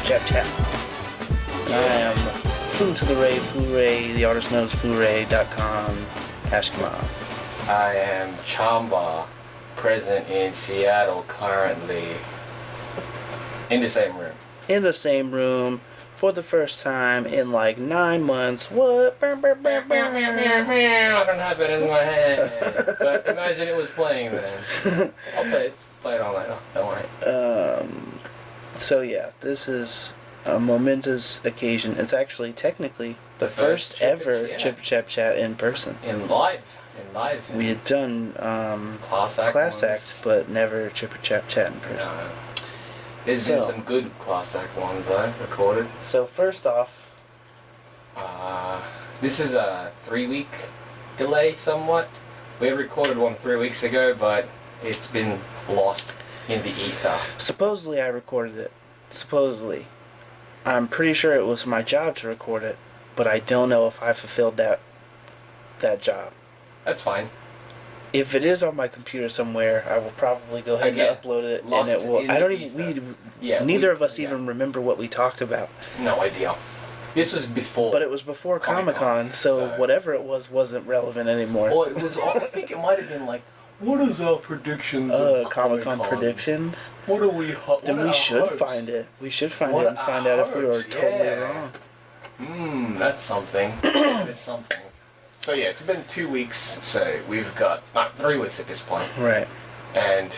Chap. And I am Foo to the Ray, Foo Ray, the artist knows FooRay.com. Ask your mom. I am Chamba, present in Seattle currently. In the same room. In the same room for the first time in like 9 months. What? I don't have it in my hand. But imagine it was playing then. I'll play it all night. Don't worry. So yeah, this is a momentous occasion. It's actually technically the first ever Chip Chap Chat in person. In live. We had done class act, but never Chip Chap Chat in person. There's been some good class act ones though, recorded. So first off, this is a 3-week delay somewhat. We had recorded one 3 weeks ago, but it's been lost in the ether. Supposedly I recorded it. Supposedly. I'm pretty sure it was my job to record it, but I don't know if I fulfilled that job. That's fine. If it is on my computer somewhere, I will probably go ahead and upload it, and it will. I don't even. Neither of us even remember what we talked about. No idea. This was before. But it was before Comic-Con, so whatever it was wasn't relevant anymore. Well, it was. I think it might have been like, what is our predictions of Comic-Con predictions? What are we? Then we should find it. We should find it and find out if we were totally wrong. That's something. That is something. So yeah, it's been 2 weeks, so we've got 3 weeks at this point. Right. And,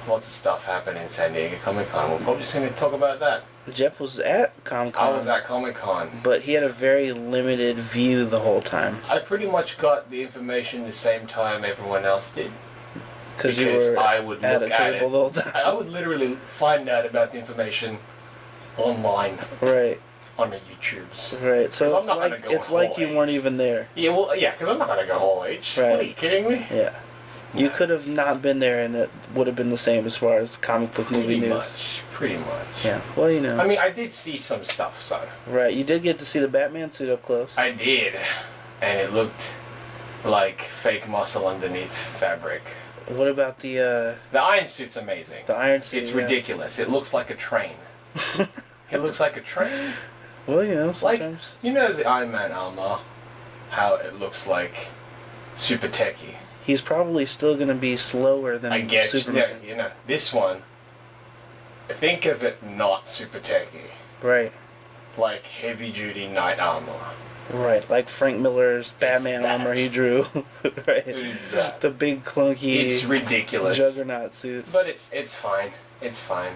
lots of stuff happened in San Diego Comic-Con. We're probably just going to talk about that. Jeff was at Comic-Con. I was at Comic-Con. But he had a very limited view the whole time. I pretty much got the information the same time everyone else did. Because you were I would at look a table the whole time. I would literally find out about the information online. Right. On the YouTubes. Right, so it's like you weren't even there. Yeah, well, because I'm not going to go Hall H. Right. What, are you kidding me? Yeah. You could have not been there and it would have been the same as far as comic book movie news. Pretty much. Yeah, well, I mean, I did see some stuff, so. Right, you did get to see the Batman suit up close. I did. And it looked like fake muscle underneath fabric. What about the Iron Suit's amazing. The Iron Suit, it's ridiculous. It looks like a train. It looks like a train. Well, sometimes. Like, the Iron Man armor, how it looks like super techy. He's probably still going to be slower than Superman. Yeah, this one, think of it not super techy. Right. Like heavy-duty knight armor. Right, like Frank Miller's Batman armor he drew. Right. The big clunky. It's ridiculous. Juggernaut suit. But it's fine. It's fine.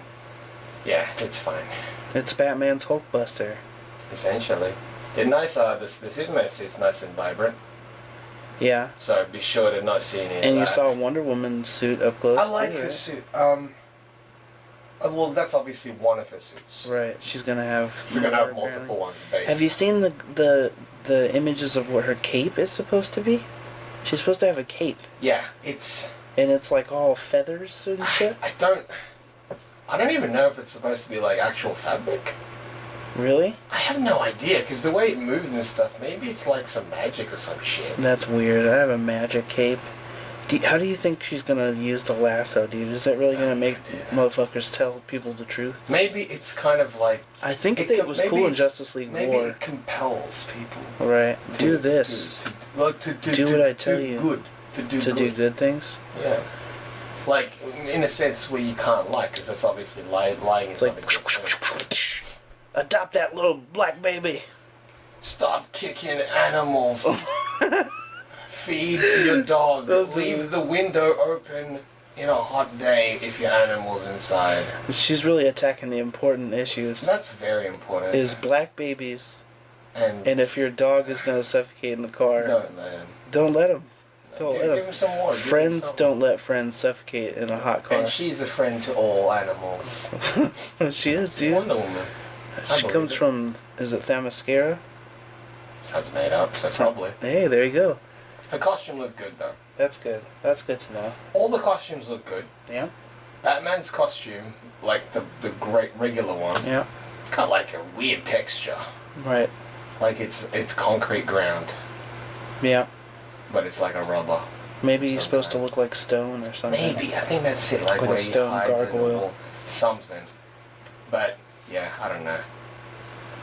Yeah, it's fine. It's Batman's Hulkbuster. Essentially. The Superman suit's nice and vibrant. Yeah. So be sure to not see any of that. And you saw Wonder Woman's suit up close. I like her suit. Well, that's obviously one of her suits. Right. She's gonna have. You're gonna have multiple ones, basically. Have you seen the images of what her cape is supposed to be? She's supposed to have a cape. Yeah, and it's like all feathers and shit. I don't even know if it's supposed to be like actual fabric. Really? I have no idea, because the way it moves and stuff, maybe it's like some magic or some shit. That's weird. I have a magic cape. How do you think she's going to use the lasso, dude? Is that really going to make motherfuckers tell people the truth? Maybe it's kind of like... I think it was cool in Justice League War. Maybe it compels people. Right. Do this. Do what I tell you. To do good things? Yeah. Like, in a sense where you can't lie, because that's obviously lying. It's like... Adopt that little black baby. Stop kicking animals. Feed your dog. Leave the window open in a hot day if your animal's inside. She's really attacking the important issues. That's very important. Is black babies. And if your dog is going to suffocate in the car... Don't let him. Don't let him. Give him some water. Friends don't let friends suffocate in a hot car. And she's a friend to all animals. She is, dude. Wonder Woman. She comes from, is it Themyscira? Sounds made up, so probably. Hey, there you go. Her costume looked good, though. That's good. That's good to know. All the costumes look good. Yeah. Batman's costume, like the great regular one, yeah, it's got like a weird texture. Right. Like it's concrete ground. Yeah. But it's like a rubber. Maybe he's supposed to look like stone or something. Maybe. I think that's it. Like where a stone he hides gargoyle. Something. But yeah, I don't know.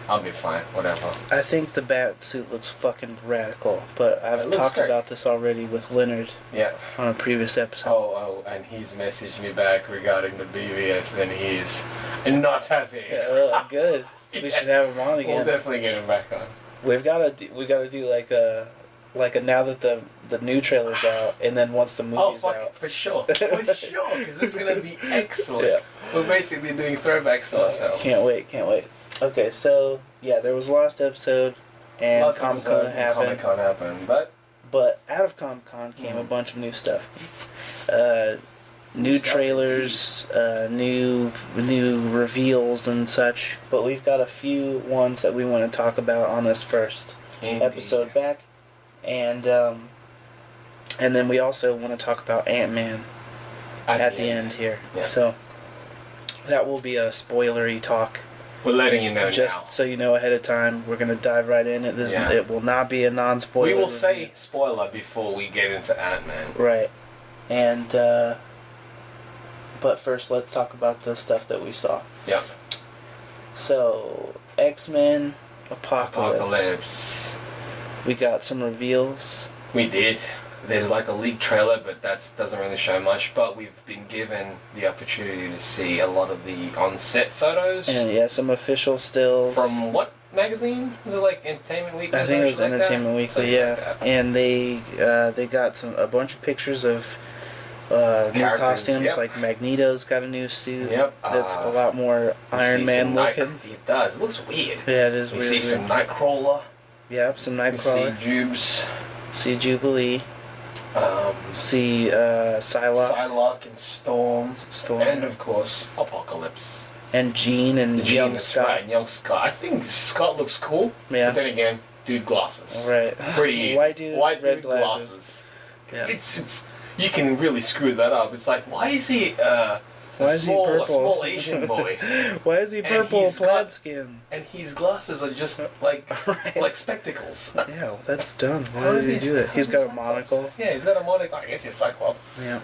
I'll be fine, whatever. I think the bat suit looks fucking radical, but I've looks talked great. about this already with Leonard Yeah. on a previous episode. And he's messaged me back regarding the BVS, and he's not happy. Good. We should have him on again. We'll definitely get him back on. We gotta do like a now that the new trailer's out, and then once the movie's out. For sure, because it's gonna be excellent. Yeah. We're basically doing throwbacks to ourselves. Can't wait. Okay, so yeah, there was a last episode, and Comic-Con happened, but out of Comic-Con came a bunch of new stuff. New trailers, new reveals and such. But we've got a few ones that we want to talk about on this first episode back, and then we also want to talk about Ant-Man at the end here. Yeah. So that will be a spoilery talk. We're letting you know Just now. so you know ahead of time, we're gonna dive right in. It will not be a non-spoiler. We will review. say spoiler before we get into Ant-Man. Right, and but first let's talk about the stuff that we saw. Yep. So X-Men Apocalypse. We got some reveals. We did. There's like a leaked trailer, but that doesn't really show much. But we've been given the opportunity to see a lot of the on-set photos. And yeah, some official stills. From what magazine? Was it like Entertainment Weekly? I think it was Entertainment Weekly, yeah. And they got a bunch of pictures of new costumes. Yep. Like Magneto's got a new suit. Yep. That's a lot more Iron Man looking. It does. It looks weird. Yeah, it is we weird. see some Nightcrawler. Yep, some We Nightcrawler. see Jubes. See Jubilee. See Psylocke and Storm. And of course Apocalypse. And Jean and young Scott. Right, young Scott. I think Scott looks cool. Yeah. But then again, dude glasses. Right. Pretty easy. White dude, red glasses. Yeah. It's you can really screw that up. It's like, why is he a small Asian boy? Why is he purple plaid skin? And his glasses are just like like spectacles. Yeah, well, that's dumb. Why does he do that? He's got a monocle. Yeah, he's got a monocle. I guess he's Cyclops. Yeah.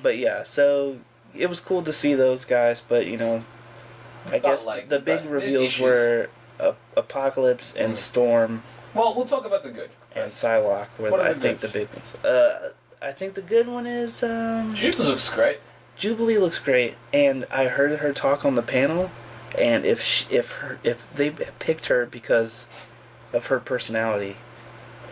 But yeah, so it was cool to see those guys, but you know, I guess the big reveals were Apocalypse and Storm. Well, we'll talk about the good. And Psylocke were I think the big ones. I think the good one is Jubilee looks great. Jubilee looks great, and I heard her talk on the panel, and if they picked her because of her personality,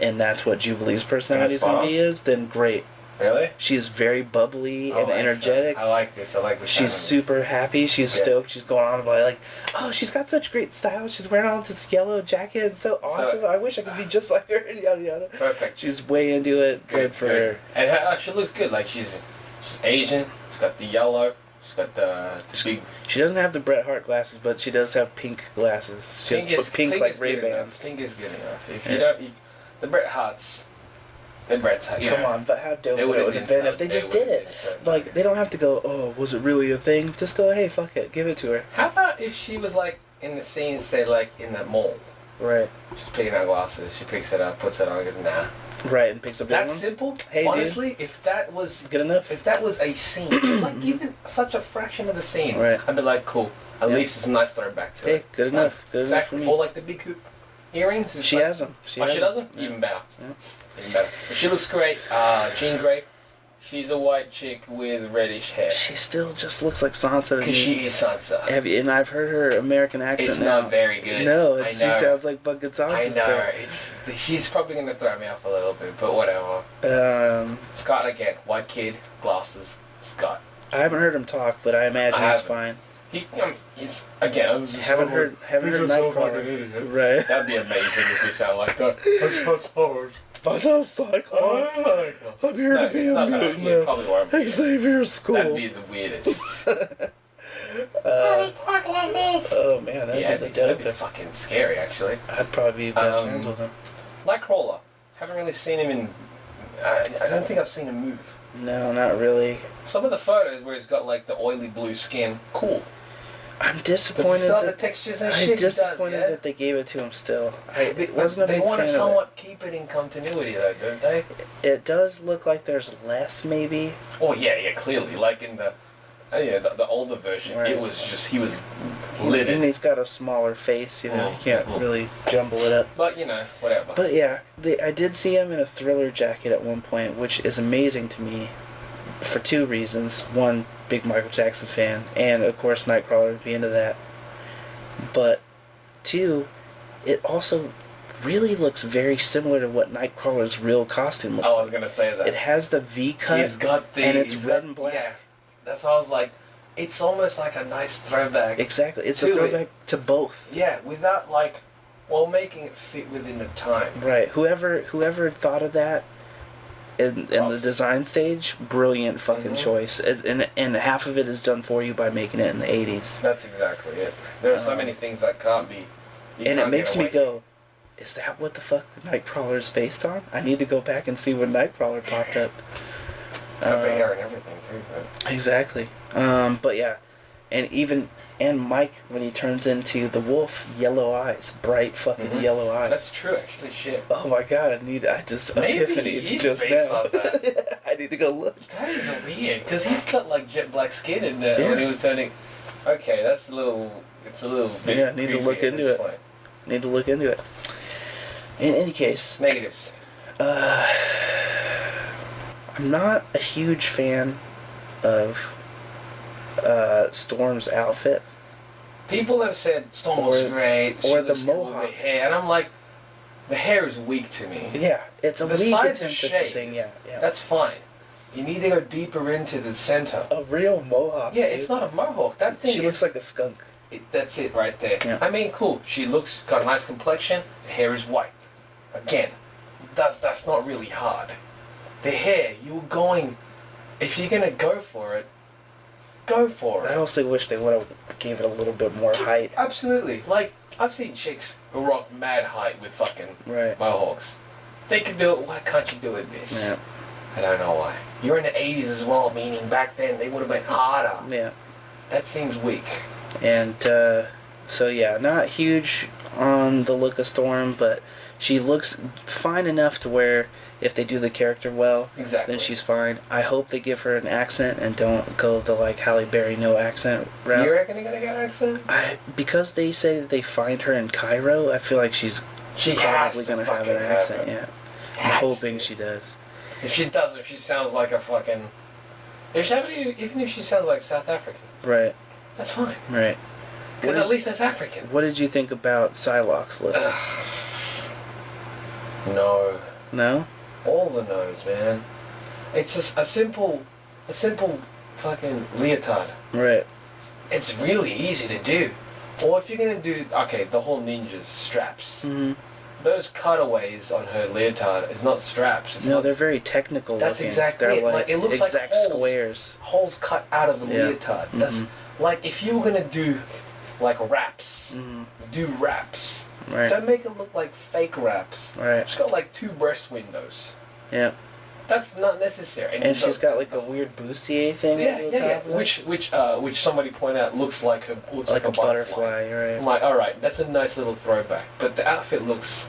and that's what Jubilee's personality is going to be, then great. Really? She's very bubbly and energetic. I like this. She's super happy. She's stoked. She's going on about oh, she's got such great style. She's wearing all this yellow jacket. It's so awesome. I wish I could be just like her. And yada yada. Perfect. She's way into it. Good for her. And she looks good. Like she's Asian. She's got the yellow. She's got the big. She doesn't have the Bret Hart glasses, but she does have pink glasses. She has pink like Ray-Bans. Pink is good enough. If you don't, the Bret Harts. Come on, but how dope would it have been if they just did it? Like, they don't have to go, oh, was it really a thing? Just go, hey, fuck it, give it to her. How about if she was, like, in the scene, say, like, in that mall? Right. She's picking out glasses, she picks it up, puts it on, and goes, nah. Right, and picks up that one? That's simple. Hey, honestly, dude. if that was... Good enough? If that was a scene, like, even such a fraction of a scene, right. I'd be like, cool. At least it's a nice throwback to it. Hey, good enough. Good enough for me. Or, like, the big hoop earrings. She has them. She doesn't? Yeah. Even better. Yeah. Even better. But she looks great. Jean Grey. She's a white chick with reddish hair. She still just looks like Sansa to me. Because she is Sansa. And I've heard her American accent It's now. not very good. No, she sounds like fucking Sansa I know. still. She's probably going to throw me off a little bit, but whatever. Scott again. White kid, glasses, Scott. I haven't heard him talk, but I imagine he's fine. He's again. Haven't heard Nightcrawler. Right. That'd be amazing if we sound like that. That's hard. But I'm Cyclops. I'm here to be a mutant. Xavier's school. That'd be the weirdest. Talk like this. Oh man, that'd be fucking scary. Actually, I'd probably be best friends with him. Nightcrawler. Haven't really seen him in. I don't think I've seen him move. No, not really. Some of the photos where he's got like the oily blue skin, cool. I'm disappointed. The textures and shit. I'm disappointed that they gave it to him still. They want to somewhat keep it in continuity though, don't they? It does look like there's less, maybe. Oh yeah, clearly. Like in the yeah, the older version, Right. it was just, he was livid. And he's got a smaller face, you know, you can't really jumble it up. But, you know, whatever. But yeah, I did see him in a Thriller jacket at one point, which is amazing to me for two reasons. One, big Michael Jackson fan, and of course Nightcrawler would be into that. But two, it also really looks very similar to what Nightcrawler's real costume looks like. I was going to say that. It has the V cut, He's got the... and it's red and black. Yeah. That's why I was like, it's almost like a nice throwback. Exactly. It's a throwback to both. Yeah, without like, while making it fit within the time. Right. Whoever thought of that in the design stage, brilliant fucking choice. And half of it is done for you by making it in the 80s. That's exactly it. There are so many things that can't be... And it makes me go, is that what the fuck Nightcrawler is based on? I need to go back and see when Nightcrawler popped up. It's got the hair and everything too, right? Exactly. But yeah, and Mike, when he turns into the wolf, yellow eyes, bright fucking yellow eyes. That's true, actually. Shit. Oh my god! Maybe Epiphany he's just based now. on that. I need to go look. That is weird, because he's got like jet black skin in there when he was turning. Okay, that's a little. It's a little bit. Yeah, need to look into it. Need to look into it. In any case, negatives. I'm not a huge fan of Storm's outfit. People have said Storm looks great, or the looks cool with mohawk. the hair, and I'm like, the hair is weak to me. Yeah, it's a the weak sides are attempt at the shaved. thing. Yeah. That's fine. You need to go deeper into the center. A real mohawk. Yeah, it's not a mohawk. That thing. She looks like a skunk. That's it right there. Yeah. I mean, cool. She got a nice complexion. The hair is white. Again, that's not really hard. The hair, you were going. If you're gonna go for it, go for it. I also wish they would have gave it a little bit more height. Absolutely. Like, I've seen chicks who rock mad height with fucking Right. mohawks. If they could do it, why can't you do it this? Yeah. I don't know why. You're in the 80s as well, meaning back then they would have been harder. Yeah. That seems weak. And so yeah, not huge on the look of Storm, but she looks fine enough to where if they do the character well, Exactly. then she's fine. I hope they give her an accent and don't go the like Halle Berry no accent route. You reckon you're gonna get an accent? Because they say that they find her in Cairo, I feel like she's probably gonna have an accent. Yeah, I'm hoping she does. If she doesn't, if she sounds like a fucking... Even if she sounds like South African, Right. that's fine. Right. Because at least that's African. What did you think about Psylocke's look? No. No? All the no's, man. It's a simple fucking leotard. Right. It's really easy to do. Or if you're gonna do, okay, the whole ninja's straps. Mm-hmm. Those cutaways on her leotard is not straps. It's not, they're very technical. That's looking. exactly they're it. Like, it looks like exact holes. squares. Holes cut out of the leotard. That's like if you were gonna do like wraps, do wraps. Right. Don't make it look like fake wraps. Right. She's got like 2 breast windows. Yeah. That's not necessary. And she's got like a weird bustier thing. Yeah, over the top of it. Which somebody pointed out looks like a butterfly. Right. I'm like, all right, that's a nice little throwback, but the outfit looks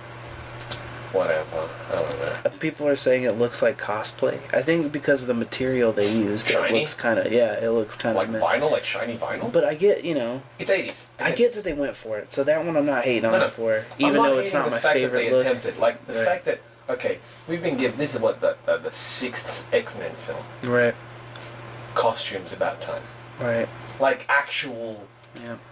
whatever. I don't know. People are saying it looks like cosplay. I think because of the material they used, Shiny? it looks kind of it looks kind Like of vinyl, like shiny vinyl. But I get It's 80s. I get that they went for it, so that one I'm not hating on it for, even though it's not my favorite they look. attempted. Like the fact that we've been given this is what the 6th X-Men film. Right. Costumes about time. Right. Like actual,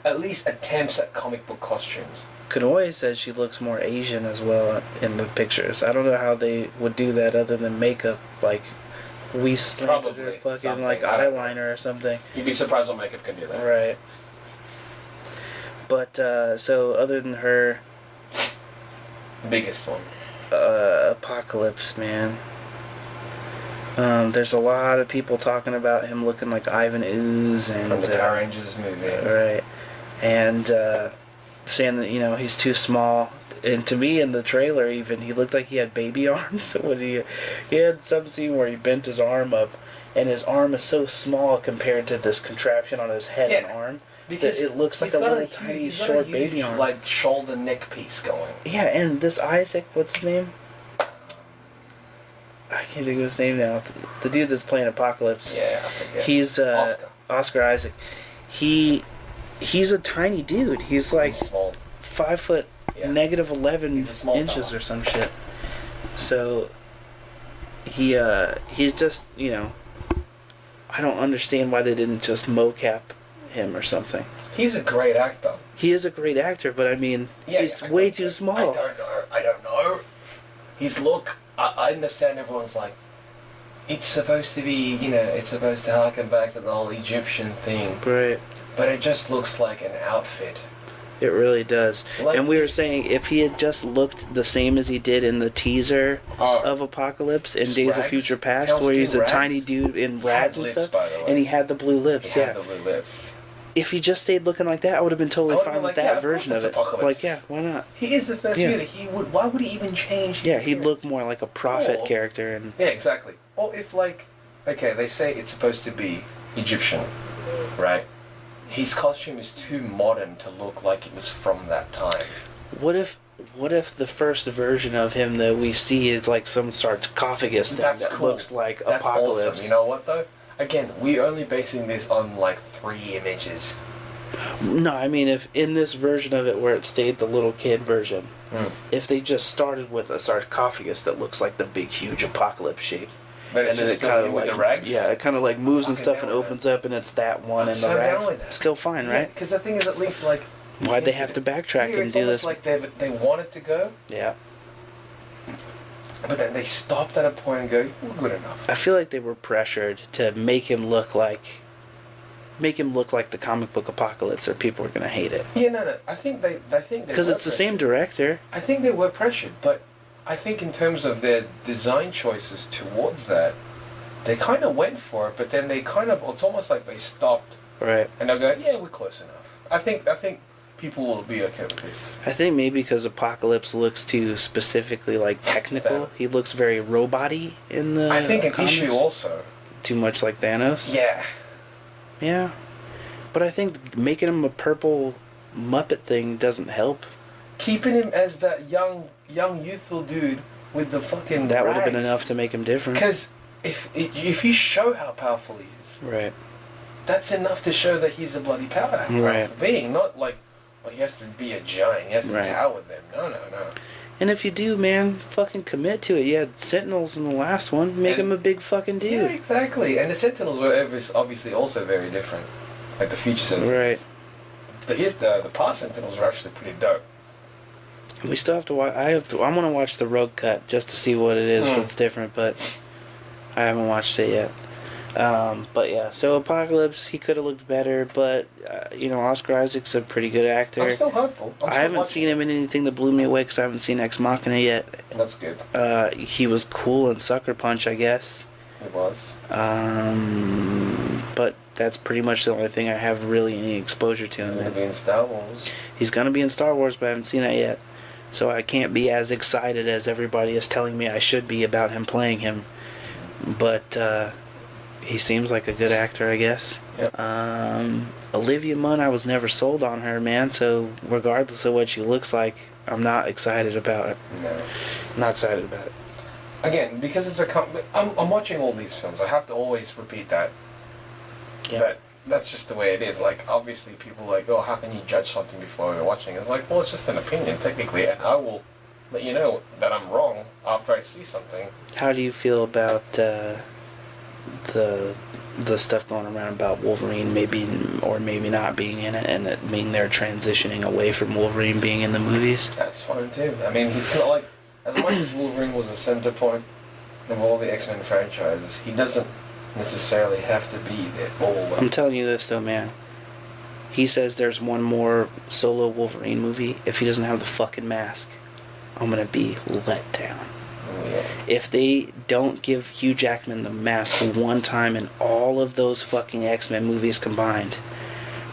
at least attempts at comic book costumes. Kanoe says she looks more Asian as well in the pictures. I don't know how they would do that other than makeup, like we slanted her fucking like eyeliner or something. You'd be surprised what makeup can do that. Right. But so other than her, biggest one. Apocalypse, man. There's a lot of people talking about him looking like Ivan Ooze and from the Power Rangers movie. Right. And saying that he's too small. And to me, in the trailer, even he looked like he had baby arms. When he had some scene where he bent his arm up, and his arm is so small compared to this contraption on his head and arm. Because it looks like a little tiny short baby arm. Like shoulder neck piece going. Yeah, and this Isaac, what's his name? I can't think of his name now. The dude that's playing Apocalypse. Yeah, I forget. He's Oscar. Oscar Isaac, he's a tiny dude. He's like He's small. 5 foot Yeah. negative 11 He's a small inches fella. or some shit. So he's just, you know, I don't understand why they didn't just mocap him or something. He's a great actor. He is a great actor, but I mean, he's I way don't- too small. I don't know. His look, I understand everyone's like, it's supposed to be, you know, it's supposed to harken back to the whole Egyptian thing. Right. But it just looks like an outfit. It really does. Like, And we were saying if he had just looked the same as he did in the teaser of Apocalypse in Just Days of rags? Future Past, Pale where he's a skin tiny rags? dude in He rags had and lips, stuff, by the way. and he had the blue lips. He Yeah. had the blue lips. If he just stayed looking like that, I would have been totally I would've fine been with like, that yeah, of course version of it's it. Apocalypse. Like, yeah, why not? He is the first Yeah. mutant. Why would he even change? Yeah, he'd look appearance? more like a prophet Or- character, and Yeah, exactly. Or if like, okay, they say it's supposed to be Egyptian, right? His costume is too modern to look like it was from that time. what if the first version of him that we see is like some sarcophagus thing That's that cool. looks like That's Apocalypse? awesome. You know what though? Again, we're only basing this on like 3 images. No, I mean if in this version of it where it stayed the little kid version, Mm. if they just started with a sarcophagus that looks like the big huge Apocalypse shape. But it's And then just it still kind you of with like the rags. yeah, it kind of like moves and Fucking stuff down and with opens up, and it's that one I'm and so the down rags. with that. Still fine, right? Because the thing is, at least like. Why'd they have to backtrack Here, and it's do almost this? like they wanted to go, Yeah, but then they stopped at a point and go, "We're good enough." I feel like they were pressured to make him look like the comic book Apocalypse, or people were gonna hate it Yeah, no. I think they because were it's the same pressured. director. I think they were pressured, but I think in terms of their design choices towards that, they kind of went for it, but then they kind of, it's almost like they stopped Right. and they'll go, yeah, we're close enough. I think people will be okay with this. I think maybe because Apocalypse looks too specifically like technical. Fair. He looks very robot-y in the I think an comics. issue also. Too much like Thanos. Yeah. Yeah. But I think making him a purple Muppet thing doesn't help. Keeping him as that young youthful dude with the fucking That would have been rags. enough to make him different. Because if you show how powerful he is, Right. that's enough to show that he's a bloody powerful Right. being. Not like, well, he has to be a giant. He has to Right. tower them. No. And if you do, man, fucking commit to it. You had Sentinels in the last one. Make And- him a big fucking Yeah, dude. exactly. And the Sentinels were obviously also very different, like the future Sentinels. Right. But here's the past Sentinels were actually pretty dope. We still have to watch. I want to watch the Rogue Cut just to see what it is that's different, but I haven't watched it yet. But yeah, so Apocalypse, he could have looked better, but Oscar Isaac's a pretty good actor. I'm still hopeful. I haven't seen him in anything that blew me away because I haven't seen Ex Machina yet. That's good. He was cool in Sucker Punch, I guess. It was. But that's pretty much the only thing I have really any exposure to He's him gonna in. be in Star Wars. He's gonna be in Star Wars, but I haven't seen that yet. So I can't be as excited as everybody is telling me I should be about him playing him. But he seems like a good actor, I guess. Yep. Olivia Munn, I was never sold on her, man. So regardless of what she looks like, I'm not excited about it. No. I'm not excited about it. Again, because it's I'm watching all these films. I have to always repeat that. Yeah. But that's just the way it is. Like, obviously, people are like, oh, how can you judge something before you're watching? It's like, well, it's just an opinion, technically, and I will let you know that I'm wrong after I see something. How do you feel about the stuff going around about Wolverine maybe or maybe not being in it, and that mean they're transitioning away from Wolverine being in the movies? That's fine, too. I mean, it's not like, as much as Wolverine was a center point of all the X-Men franchises, he doesn't necessarily have to be there always. I'm telling you this though, man. He says there's one more solo Wolverine movie. If he doesn't have the fucking mask, I'm gonna be let down. Yeah. If they don't give Hugh Jackman the mask one time in all of those fucking X-Men movies combined,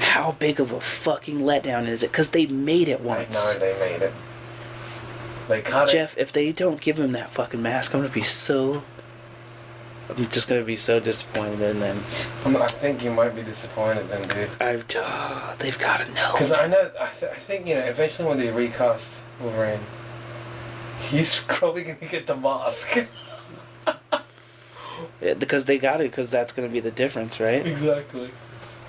how big of a fucking letdown is it? Because they made it I once. know they made it. They cut Jeff, if they don't give him that fucking mask, I'm just gonna be so disappointed in them. I think you might be disappointed then, dude. They've gotta know. Because I know, I think, eventually when they recast Wolverine, he's probably going to get the mask. Because they got it, because that's gonna be the difference, right? Exactly.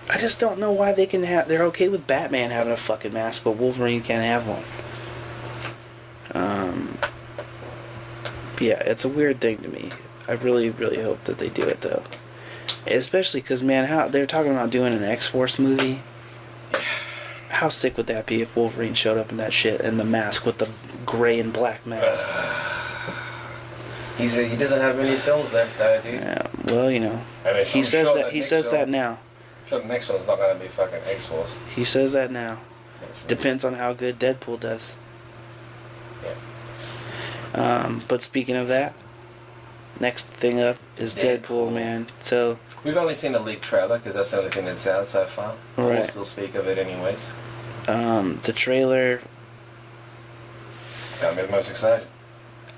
I just don't know why they're okay with Batman having a fucking mask, but Wolverine can't have one. Yeah, it's a weird thing to me. I really, really hope that they do it, though. Especially because, man, how they're talking about doing an X-Force movie. How sick would that be if Wolverine showed up in that shit and the mask with the gray and black mask? He doesn't have any films left, dude. Yeah, well, you know, I mean, he says sure that. He says that now. I'm sure the next one's not gonna be fucking X-Force. He says that now. Depends on how good Deadpool does. Yeah. But speaking of that, next thing up is Deadpool, man. So we've only seen a leaked trailer because that's the only thing that's out so far. Right. We'll still speak of it anyways. The trailer got me the most excited.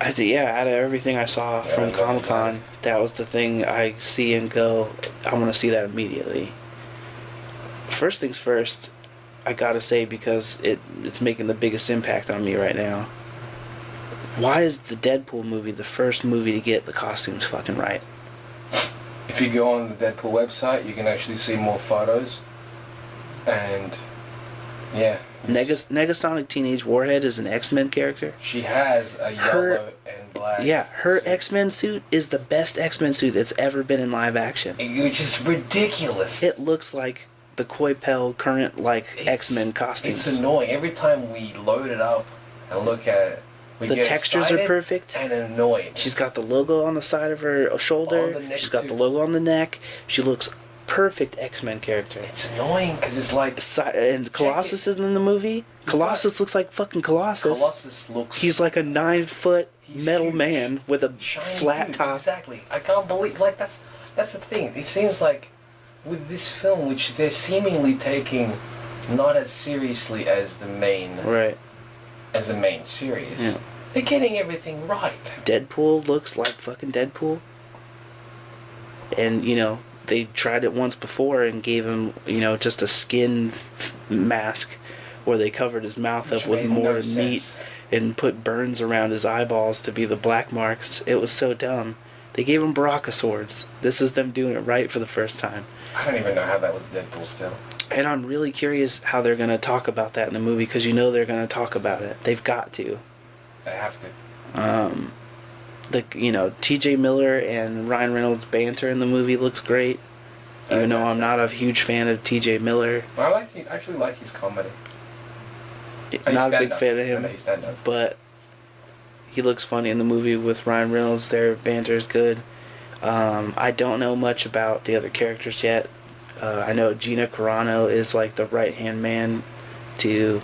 I think, yeah, out of everything I saw from Comic-Con, that was the thing I see and go, I want to see that immediately. First things first, I gotta say, because it's making the biggest impact on me right now. Why is the Deadpool movie the first movie to get the costumes fucking right? If you go on the Deadpool website, you can actually see more photos. And, yeah. Negasonic Teenage Warhead is an X-Men character. She has a yellow and black. Yeah, her X-Men suit is the best X-Men suit that's ever been in live action. Which is ridiculous. It looks like the Coipel current X-Men costumes. It's annoying. Every time we load it up and look at it, the textures are perfect and annoying. She's got the logo on the side of her shoulder. She's got the logo on the neck. She looks perfect X-Men character. It's annoying because it's like... And Colossus is in the movie. Colossus looks like fucking Colossus. Colossus looks... He's like a 9-foot metal huge man with a flat dude. top. Exactly. I can't believe... Like, that's the thing. It seems like with this film, which they're seemingly taking not as seriously as the main... Right. As the main series. Yeah. They're getting everything right. Deadpool looks like fucking Deadpool. And, you know... They tried it once before and gave him, you know, just a skin mask where they covered his mouth up with more meat and put burns around his eyeballs to be the black marks. It was so dumb. They gave him Baraka swords. This is them doing it right for the first time. I don't even know how that was Deadpool still. And I'm really curious how they're going to talk about that in the movie, because you know they're going to talk about it. They've got to. They have to. T.J. Miller and Ryan Reynolds' banter in the movie looks great. Even though I'm not a huge fan of T.J. Miller. I actually like his comedy. Not a big fan of him, stand-up. But he looks funny in the movie with Ryan Reynolds. Their banter is good. I don't know much about the other characters yet. I know Gina Carano is like the right-hand man to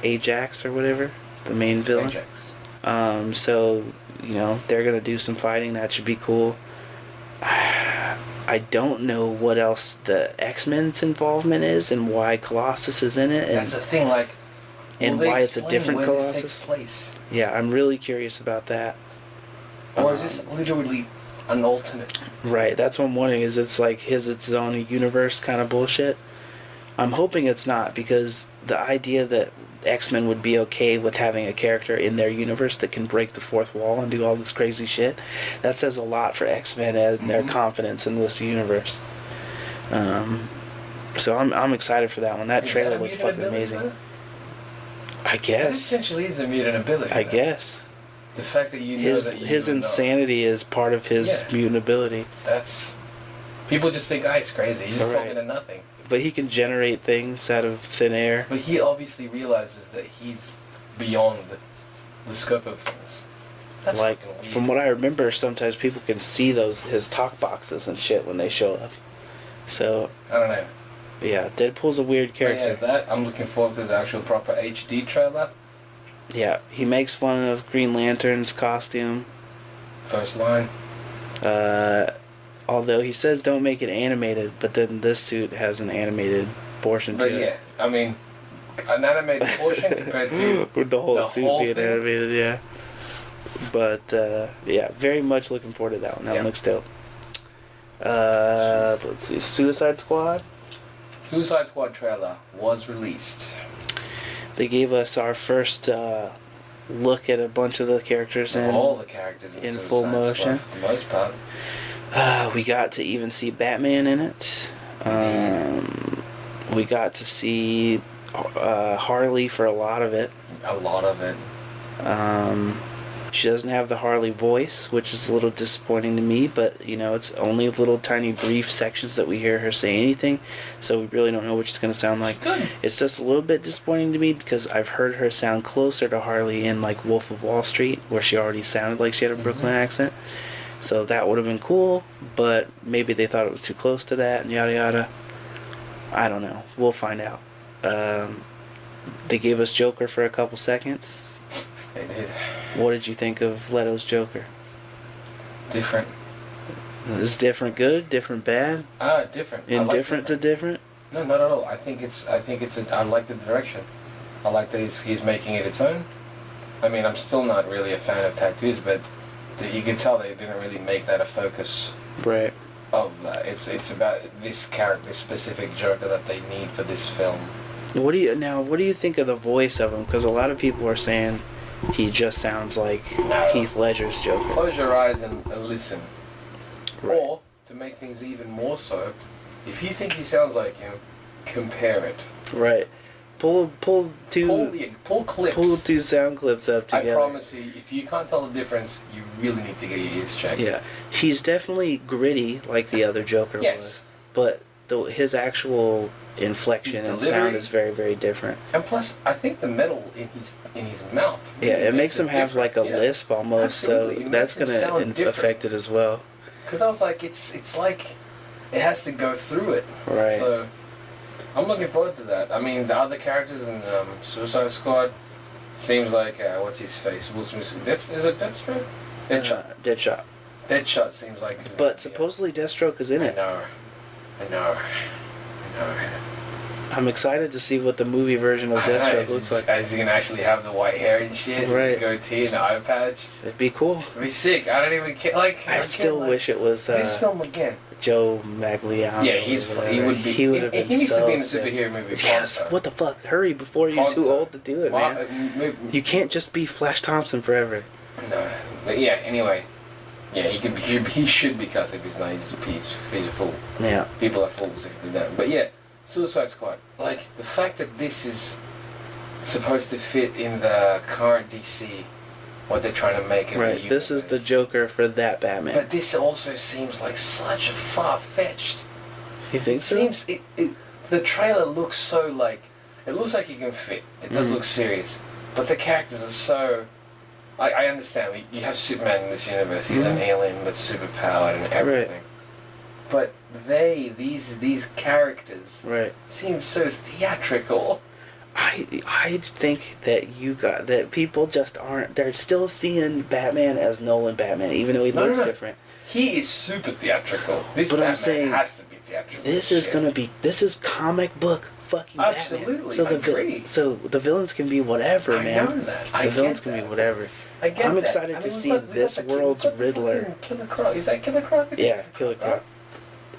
Ajax or whatever, the main villain. Ajax. So, you know, they're going to do some fighting. That should be cool. I don't know what else the X-Men's involvement is and why Colossus is in it. That's the thing, like... And why it's a different where Colossus. This takes place? Yeah, I'm really curious about that. Or is this literally an alternate? Right, that's what I'm wondering. Is it's like its own universe kind of bullshit? I'm hoping it's not, because the idea that X-Men would be okay with having a character in their universe that can break the fourth wall and do all this crazy shit, that says a lot for X-Men and their confidence in this universe. So I'm excited for that one. That trailer looked fucking amazing. Though? I guess. That essentially is a mutant ability. I guess. The fact that you know his insanity is part of his mutant ability. That's... People just think, he's crazy. He's just talking to nothing. But he can generate things out of thin air. But he obviously realizes that he's beyond the scope of things. That's like, from what I remember, sometimes people can see his talk boxes and shit when they show up. So... I don't know. Yeah, Deadpool's a weird character. Yeah, I'm looking forward to the actual proper HD trailer. Yeah, he makes fun of Green Lantern's costume. First line. Although he says don't make it animated, but then this suit has an animated portion to it. But yeah, I mean, an animated portion compared to with the whole suit being animated, yeah. But yeah, very much looking forward to that one. That one looks dope. Let's see, Suicide Squad. Suicide Squad trailer was released. They gave us our first look at a bunch of the characters all the characters in full motion. For the most part. We got to even see Batman in it. We got to see Harley for a lot of it. A lot of it. She doesn't have the Harley voice, which is a little disappointing to me, but, you know, it's only little tiny brief sections that we hear her say anything, so we really don't know what she's going to sound like. Good. It's just a little bit disappointing to me because I've heard her sound closer to Harley in, like, Wolf of Wall Street, where she already sounded like she had a Brooklyn accent. So that would have been cool, but maybe they thought it was too close to that, and yada yada. I don't know. We'll find out. They gave us Joker for a couple seconds. They did. What did you think of Leto's Joker? Different. Is different good? Different bad? Different. Indifferent to different? No, not at all. I think it's. I like the direction. I like that he's making it its own. I mean, I'm still not really a fan of tattoos, but you can tell they didn't really make that a focus. Right. Of that. It's about this character, this specific Joker that they need for this film. What do you think of the voice of him? Because a lot of people are saying he just sounds like Heath Ledger's Joker. Close your eyes and listen. Right. Or, to make things even more so, if you think he sounds like him, compare it. Right. Pull two clips. Pull two sound clips up together. I promise you, if you can't tell the difference, you really need to get your ears checked. Yeah. He's definitely gritty like the other Joker was. But his actual inflection and sound is very, very different. And plus, I think the metal in his mouth. Really it makes him have like a lisp almost, absolutely. So that's going to affect it as well. Because I was like, it's like it has to go through it. Right. So I'm looking forward to that. I mean, the other characters in Suicide Squad seems like what's his face? Will Smith. Is it Deathstroke? Deadshot. Deadshot seems like. But supposedly Deathstroke is in it. I know. I'm excited to see what the movie version of Deathstroke looks like. Is he gonna actually have the white hair and shit? Right. The goatee and the eye patch? It'd be cool. It'd be sick. I don't even care. I still wish it was this film again. Joe Magliano. Yeah, he would be. He would have been He needs so to be in a sick. superhero movie. Yes. What the fuck? Hurry before you're too old to do it, man. You can't just be Flash Thompson forever. No, but yeah. Anyway, yeah, he should be cut if he's not. He's a peach. He's a fool. Yeah. People are fools if they do that. But yeah, Suicide Squad. Like the fact that this is supposed to fit in the current DC, what they're trying to make. Right. This is the Joker for that Batman. But this also seems like such a far-fetched. You think so? Seems the trailer looks so like it looks like it can fit. It does look serious, but the characters are so. I understand. You have Superman in this universe. He's an alien that's super powered and everything. Right. But these characters seem so theatrical. I think that people just aren't. They're still seeing Batman as Nolan Batman, even though he looks different. He is super theatrical. This but Batman I'm saying, has to be theatrical. This is comic book fucking Absolutely. Batman. So the villains can be whatever, man. I know that. The villains can be whatever. I'm excited to see this world's Riddler. Killer Croc. Is that Killer Croc? Yeah, Killer Croc.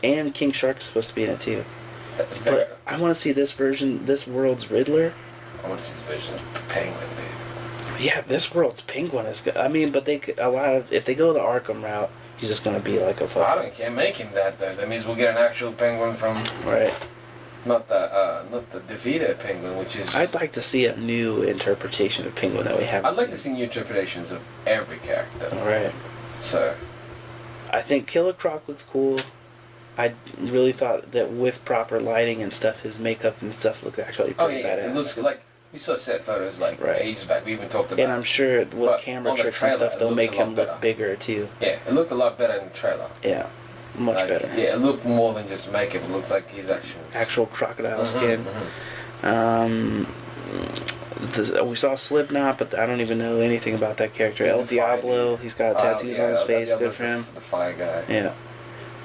And King Shark is supposed to be in it too. But I want to see this world's Riddler. I want to see this version of Penguin, dude. Yeah, this world's Penguin is good. I mean, but if they go the Arkham route, he's just gonna be like a fucking. I don't care. Make him that though. That means we'll get an actual Penguin from. Right. Not the DeVito Penguin, which is. I'd like to see a new interpretation of Penguin that we haven't. I'd like to see new interpretations of every character. Right. So. I think Killer Croc looks cool. I really thought that with proper lighting and stuff, his makeup and stuff looked actually pretty badass. It looks like we saw set photos like ages back. We even talked about. And I'm sure with camera tricks and stuff, they'll make him look bigger too. Yeah, it looked a lot better in the trailer. Yeah, much better. Yeah, it looked more than just makeup. It looked like he's actual crocodile skin. We saw Slipknot, but I don't even know anything about that character. El Diablo, he's got tattoos on his face. Good for him. The fire guy. Yeah.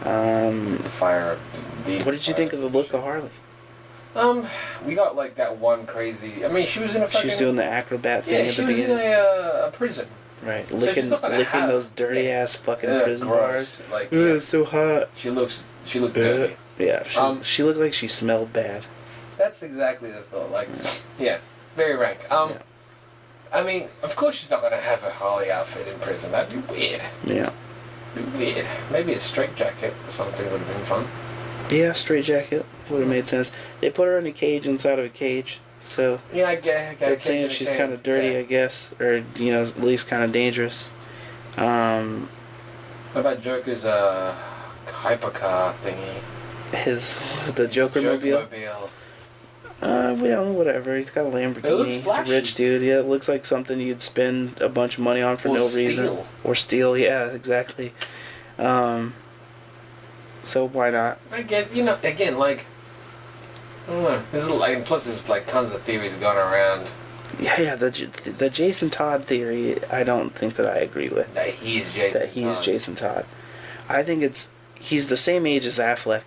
The fire. What did you think of the look of Harley? We got like that one crazy. I mean, she was in a fucking. She was doing the acrobat thing at the beginning. She was in a prison. Right, licking those dirty ass fucking prison bars. Like, it's so hot. She looked dirty. Yeah, she looked like she smelled bad. That's exactly the thought. Like, yeah, very rank. I mean, of course she's not gonna have a Harley outfit in prison. That'd be weird. Yeah. Be weird. Maybe a straitjacket or something would have been fun. Yeah, straight jacket would have made sense. They put her in a cage inside of a cage, so Yeah, I get. it's saying she's kind of dirty, I guess, or at least kind of dangerous. What about Joker's hypercar thingy? The Joker mobile. Mobile. Well, whatever. He's got a Lamborghini. It looks He's a flashy. rich dude. Yeah, it looks like something you'd spend a bunch of money on for Or no steal. reason. Or steal. Yeah, exactly. So why not? I get, again, like, I don't know. This is like, and plus there's like tons of theories going around Yeah. The Jason Todd theory, I don't think that I agree with. that he's Jason. That he's Todd. Jason Todd. I think he's the same age as Affleck.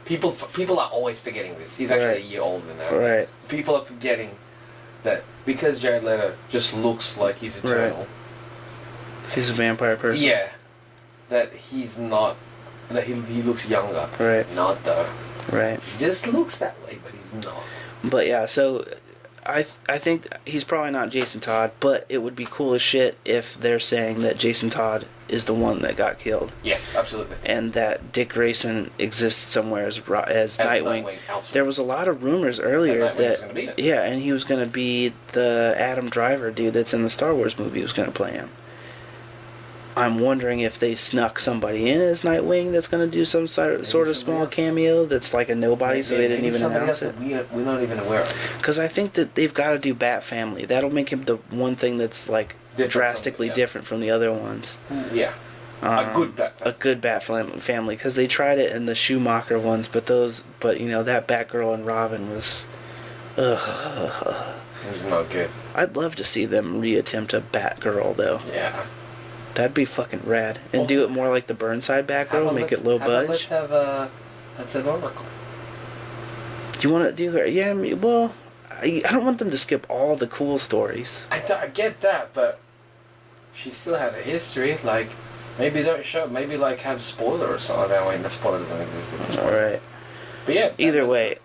People are always forgetting this. He's actually Right. a year older now. Right. People are forgetting that because Jared Leto just looks like he's eternal. He's a vampire person. Yeah. That he's not. That he looks younger. Right. He's not though. Right. He just looks that way, but he's not. But yeah, so I think he's probably not Jason Todd, but it would be cool as shit if they're saying that Jason Todd is the one that got killed, Yes, absolutely. and that Dick Grayson exists somewhere as Nightwing. elsewhere. There was a lot of rumors earlier Nightwing was gonna be that it. yeah, and he was gonna be the Adam Driver dude that's in the Star Wars movie was gonna play him. I'm wondering if they snuck somebody in as Nightwing that's gonna do some sort of somebody small else. cameo that's like a nobody, so they didn't Maybe even somebody announce else it. that we're not even aware of. Because I think that they've got to do Bat Family. That'll make him the one thing that's like Different drastically from- yeah. different from the other ones. Yeah. A good bet. A good Bat Family, because they tried it in the Schumacher ones, but that Batgirl and Robin was. Ugh. It was not good. I'd love to see them reattempt a Batgirl though. Yeah. That'd be fucking rad, and do it more like the Burnside Batgirl, make it low Let's budge. have Oracle. Do you want to do her? Yeah, well, I don't want them to skip all the cool stories. I get that, but she still had a history. Like, maybe don't show. Maybe like have spoiler or something. That way, the spoiler doesn't exist at this point. All right. But yeah. Either way,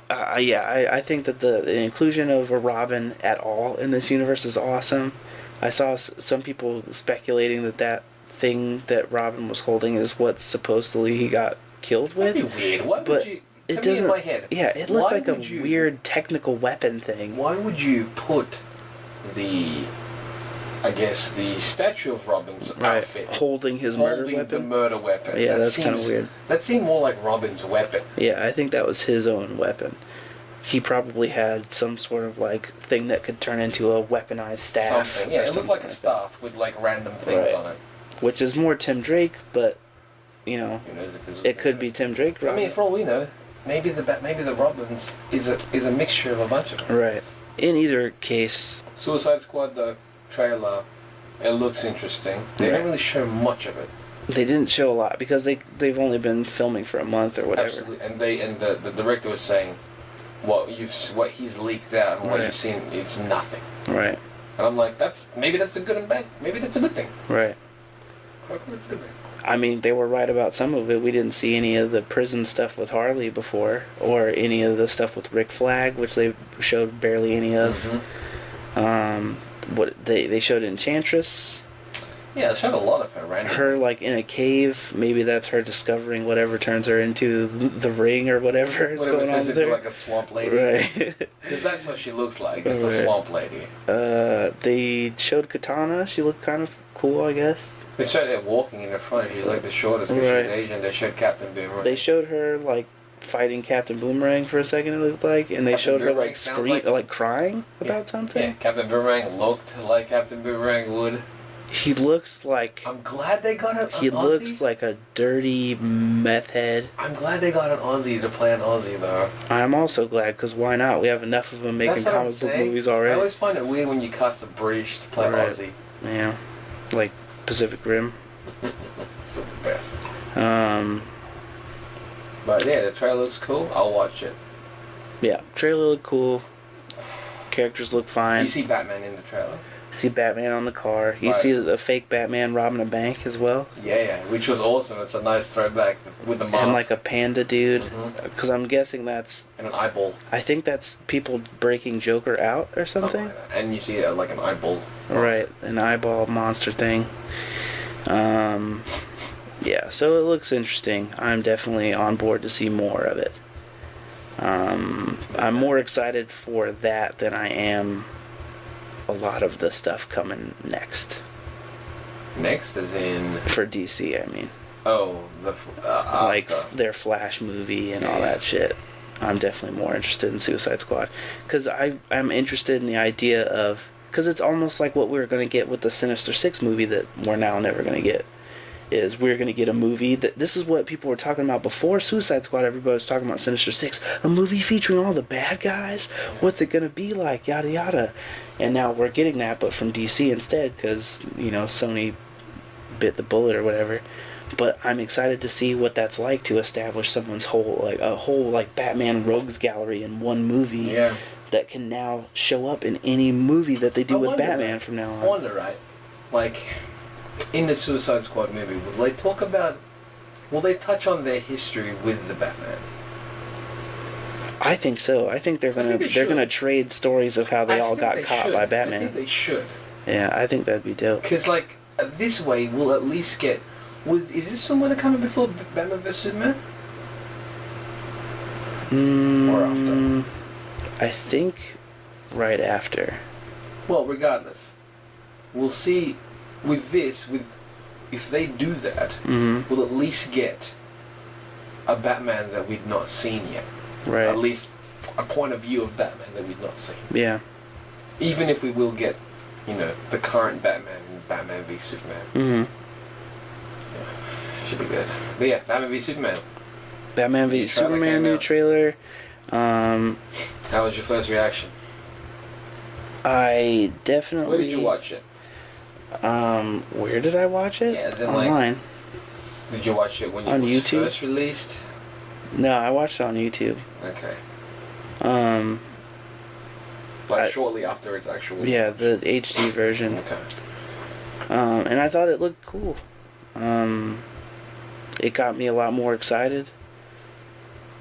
I think that the inclusion of a Robin at all in this universe is awesome. I saw some people speculating that thing that Robin was holding is what supposedly he got killed with. That'd be weird. Why but would you? it Tell me doesn't. in my head. Yeah, it looked Why like a would you- weird technical weapon thing. Why would you put the statue of Robin's Right, outfit holding his murder holding the weapon. murder weapon? Yeah, That that's kinda seems- weird. That seemed more like Robin's weapon. Yeah, I think that was his own weapon. He probably had some sort of like thing that could turn into a weaponized staff. Something. Yeah, or it looked something like a staff with like random things Right. on it. which is more Tim Drake, but Who knows if this was it could be Tim Drake. I mean, for all we know, maybe the Robins is a mixture of a bunch of them. Right. In either case, Suicide Squad, the trailer, it looks interesting. They Right. don't really show much of it. they didn't show a lot because they've only been filming for a month or whatever. Absolutely, and the director was saying, what he's leaked out and what Right. you've seen, it's nothing. Right. And I'm like, maybe that's a good and bad. Maybe that's a good thing. Right. Hopefully it's a good thing. I mean, they were right about some of it. We didn't see any of the prison stuff with Harley before, or any of the stuff with Rick Flag, which they showed barely any of. Mhm. What they showed Enchantress, Yeah, it showed a lot of her, right? her like in a cave. Maybe that's her discovering whatever turns her into the ring or whatever is Whatever going on turns with into her. like a swamp lady. Right. Because that's what she looks like, just a Right. swamp lady. They showed Katana. She looked kind of cool, I guess. They showed her walking in the front. She's like the shortest because Right. she's Asian. They showed Captain Boomerang. They showed her like fighting Captain Boomerang for a second. It looked like, and they Captain showed her Boomerang like sounds like- crying about something. Yeah, Captain Boomerang looked like Captain Boomerang would. He looks like I'm glad they got an he Aussie. looks like a dirty meth head. I'm glad they got an Aussie to play an Aussie though. I'm also glad because why not? We have enough of them making That's what I'm comic book saying. movies I already. always find it weird when you cast a British to play Right. Aussie. Yeah, like Pacific Rim. It's the best. But yeah, the trailer looks cool. I'll watch it. Yeah, trailer looked cool. Characters look fine. You see Batman in the trailer? See Batman on the car. You Right. see the fake Batman robbing a bank as well. Yeah, which was awesome. It's a nice throwback with the mask And like a panda dude. Mhm. Because I'm guessing that's. and an eyeball. I think that's people breaking Joker out or something. Like that. And you see like an eyeball. Right, an eyeball monster thing. Yeah, so it looks interesting. I'm definitely on board to see more of it. I'm more excited for that than I am a lot of the stuff coming next. Next, as in For DC, I mean. oh the Like after. their Flash movie and all Yeah. that shit. I'm definitely more interested in Suicide Squad. Because I'm interested in the idea of... Because it's almost like what we were going to get with the Sinister Six movie that we're now never going to get. Is we're going to get a movie that... This is what people were talking about before Suicide Squad. Everybody was talking about Sinister Six. A movie featuring all the bad guys? What's it going to be like? Yada yada. And now we're getting that, but from DC instead. Because, Sony bit the bullet or whatever. But I'm excited to see what that's like to establish someone's whole Batman rogues gallery in one movie that can now show up in any movie that they do with Batman from now on. I wonder, right? Like, in the Suicide Squad movie, will they touch on their history with the Batman? I think so. I think they're gonna trade stories of how they all got caught by Batman. I think they should. Yeah, I think that'd be dope. Because, like, this way we'll at least get... is this one going to come before Batman vs Superman? Or after? I think right after. Well, regardless, we'll see with this, if they do that, we'll at least get a Batman that we've not seen yet. Right. At least a point of view of Batman that we've not seen. Yeah. Even if we will get, the current Batman in Batman v Superman. Yeah, should be good. But yeah, Batman v Superman. Batman v Superman, new trailer. How was your first reaction? I definitely... Where did you watch it? Where did I watch it? Yeah, as in, online. Did you watch it when it on was YouTube? first released? No, I watched it on YouTube. Okay. I- shortly after its actual... Yeah, the HD version. Okay. And I thought it looked cool. It got me a lot more excited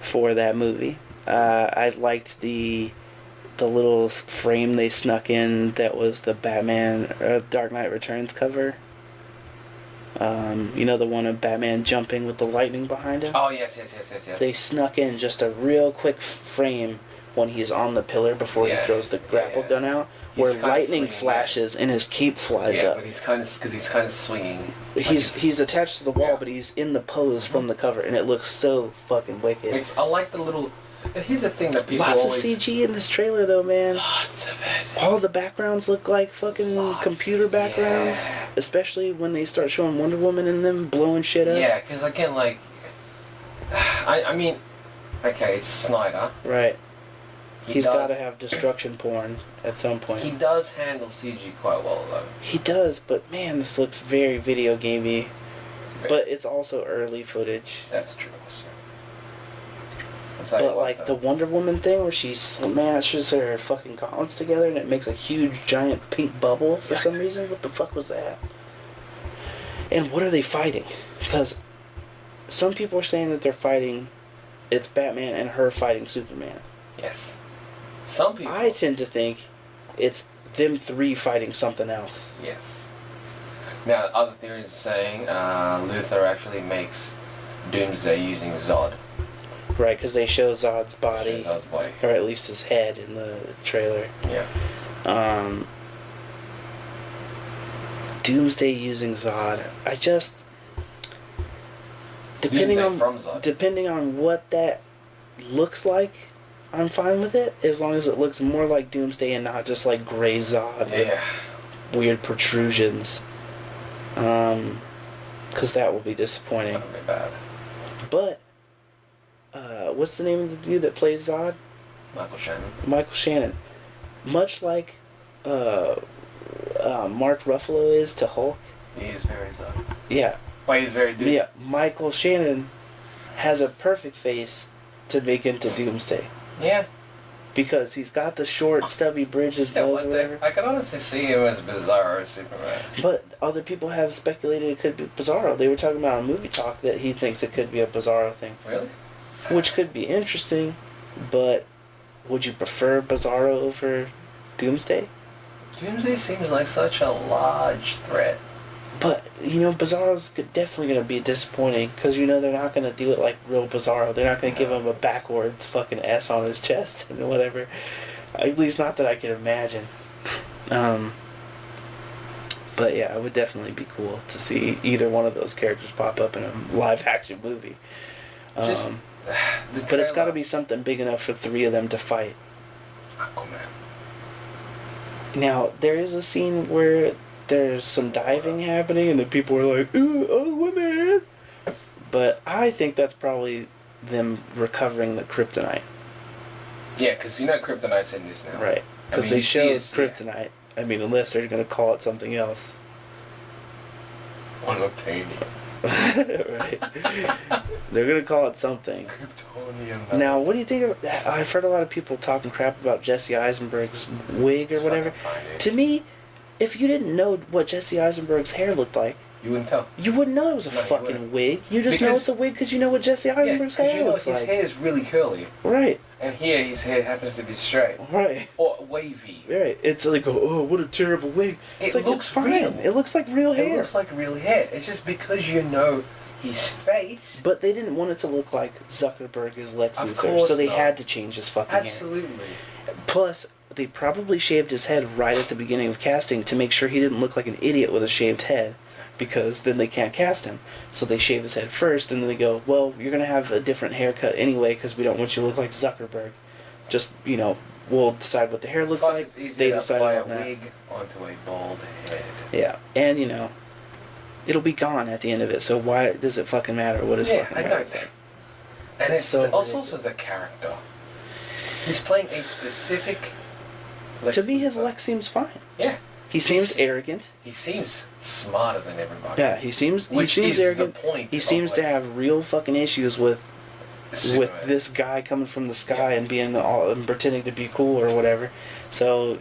for that movie. I liked the little frame they snuck in that was the Batman Dark Knight Returns cover. The one of Batman jumping with the lightning behind him? Oh, yes. They snuck in just a real quick frame when he's on the pillar before he throws the grapple gun out, where lightning flashes and his cape flies up. But he's kind of swinging. He's attached to the wall, but he's in the pose from the cover, and it looks so fucking wicked. I like the little... And here's the thing that people Lots always... of CG in this trailer, though, man. Lots of it. All the backgrounds look like fucking computer backgrounds, especially when they start showing Wonder Woman in them blowing shit up. Yeah, because again, like... I mean... Okay, it's Snyder. Right. He's got to have destruction porn at some point. He does handle CG quite well, though. He does, but man, this looks very video gamey. But it's also early footage. That's true. Also. But like the Wonder Woman thing where she smashes her fucking gauntlets together and it makes a huge giant pink bubble for some reason. What the fuck was that? And what are they fighting? Because some people are saying that they're fighting... It's Batman and her fighting Superman. Yes. Some people... I tend to think it's them three fighting something else. Yes. Now, other theories are saying Luthor actually makes Doomsday using Zod. Right, because they show Zod's body. Or at least his head in the trailer. Yeah. Doomsday using Zod. I just... Depending on what that looks like, I'm fine with it, as long as it looks more like Doomsday and not just like gray Zod with weird protrusions. Because that will be disappointing. That would be bad. But, what's the name of the dude that plays Zod? Michael Shannon. Much like Mark Ruffalo is to Hulk. He is very Zod. Yeah. Well, he's very Doomsday. Yeah, Michael Shannon has a perfect face to make into Doomsday. Yeah. Because he's got the short, stubby bridge his nose or whatever. I could honestly see him as Bizarro Superman. But other people have speculated it could be Bizarro. They were talking about on Movie Talk that he thinks it could be a Bizarro thing. Really? Which could be interesting, but would you prefer Bizarro over Doomsday? Doomsday seems like such a large threat. But Bizarro's definitely going to be disappointing because they're not going to do it like real Bizarro. They're not going to give him a backwards fucking S on his chest and whatever. At least not that I can imagine. But yeah, it would definitely be cool to see either one of those characters pop up in a live action movie. But it's got to be something big enough for three of them to fight. Aquaman. Now, there is a scene where there's some diving happening and the people are like, ooh, oh, woman! But I think that's probably them recovering the kryptonite. Yeah, because kryptonite's in this now. Right. Because they showed kryptonite. Yeah. I mean, unless they're going to call it something else. Unobtainium. Right. They're going to call it something. Kryptonium. Now, what do you think of... I've heard a lot of people talking crap about Jesse Eisenberg's wig or whatever. To me, if you didn't know what Jesse Eisenberg's hair looked like... You wouldn't tell. You wouldn't know it was a fucking wig. You just know it's a wig because you know what Jesse Eisenberg's hair looks like. His hair is really curly. Right. And here his hair happens to be straight. Right. Or wavy. Right. It's like, oh, what a terrible wig. It's like, looks it's fine. real. It looks like real hair. It looks like real hair. It's just because you know his face. But they didn't want it to look like Zuckerberg is Lex Of Luthor, course so they not. had to change his fucking hair. Absolutely. Plus, they probably shaved his head right at the beginning of casting to make sure he didn't look like an idiot with a shaved head, because then they can't cast him. So they shave his head first, and then they go, well, you're going to have a different haircut anyway because we don't want you to look like Zuckerberg. Just, we'll decide what the hair looks like. It's easier They to decide apply on a that. wig onto a bald head. Yeah, and it'll be gone at the end of it. So why does it fucking matter? What is fucking I matter? don't know. And it's so also the character. He's playing a specific. To me, his Lex seems fine. Yeah. He seems arrogant. He seems smarter than everybody. Yeah, he seems is arrogant. The point he seems to have real fucking issues with Superman. this guy coming from the sky and being all and pretending to be cool or whatever. So,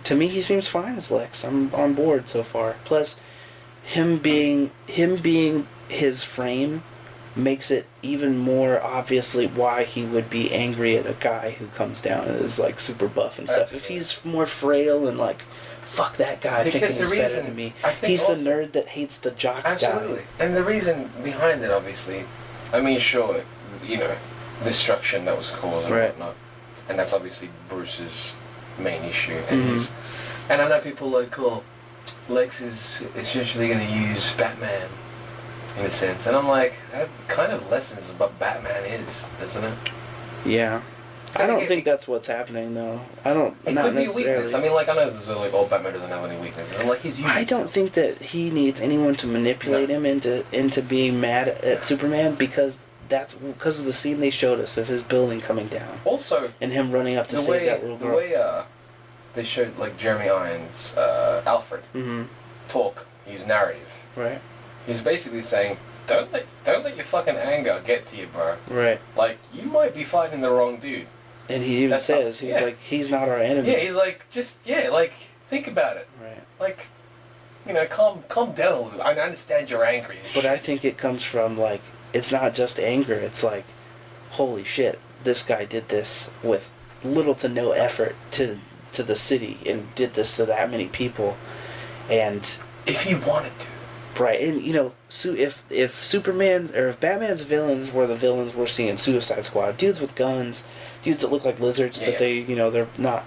to me, he seems fine as Lex. I'm on board so far. Plus, him being his frame makes it even more obviously why he would be angry at a guy who comes down and is like super buff and stuff. Absolutely. If he's more frail and like, fuck that guy thinking he's better than me. He's the nerd that hates the jock guy. Absolutely. And the reason behind it, obviously, I mean, sure, destruction that was caused and whatnot. And that's obviously Bruce's main issue. And and I know people like, oh, Lex is essentially going to use Batman in a sense. And I'm like, that kind of lessens what Batman is, doesn't it? Yeah. I don't think that's what's happening, though. I don't. It not could be a necessarily. weakness. I mean, like, I know there's like, oh, Batman doesn't have any weaknesses. I'm like, he's human. I don't think that he needs anyone to manipulate him into being mad at Superman because that's because of the scene they showed us of his building coming down. Also, and him running up to save that little girl. The way they showed like Jeremy Irons, Alfred, talk, use narrative. Right. He's basically saying, don't let your fucking anger get to you, bro. Right. Like, you might be fighting the wrong dude. And he even says, he's like, he's not our enemy. Yeah, he's like, like, think about it. Right. Like, calm down a little bit. I understand you're angry. But I think it comes from, like, it's not just anger. It's like, holy shit, this guy did this with little to no effort to the city and did this to that many people. And if he wanted to. Right, and so if Superman or if Batman's villains were the villains we're seeing Suicide Squad, dudes with guns, dudes that look like lizards, but they they're not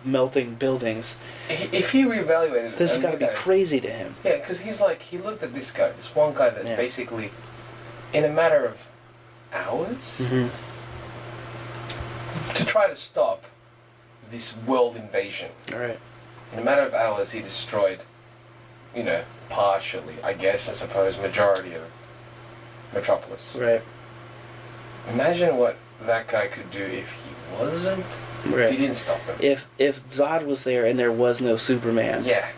melting buildings. If he reevaluated, this has got to be crazy to him. Yeah, because he looked at this guy, this one guy that basically, in a matter of hours, to try to stop this world invasion. All right. In a matter of hours, he destroyed, partially, I suppose, majority of Metropolis. Right. Imagine what that guy could do if he wasn't. Right. If he didn't stop him. If Zod was there and there was no Superman. Yeah.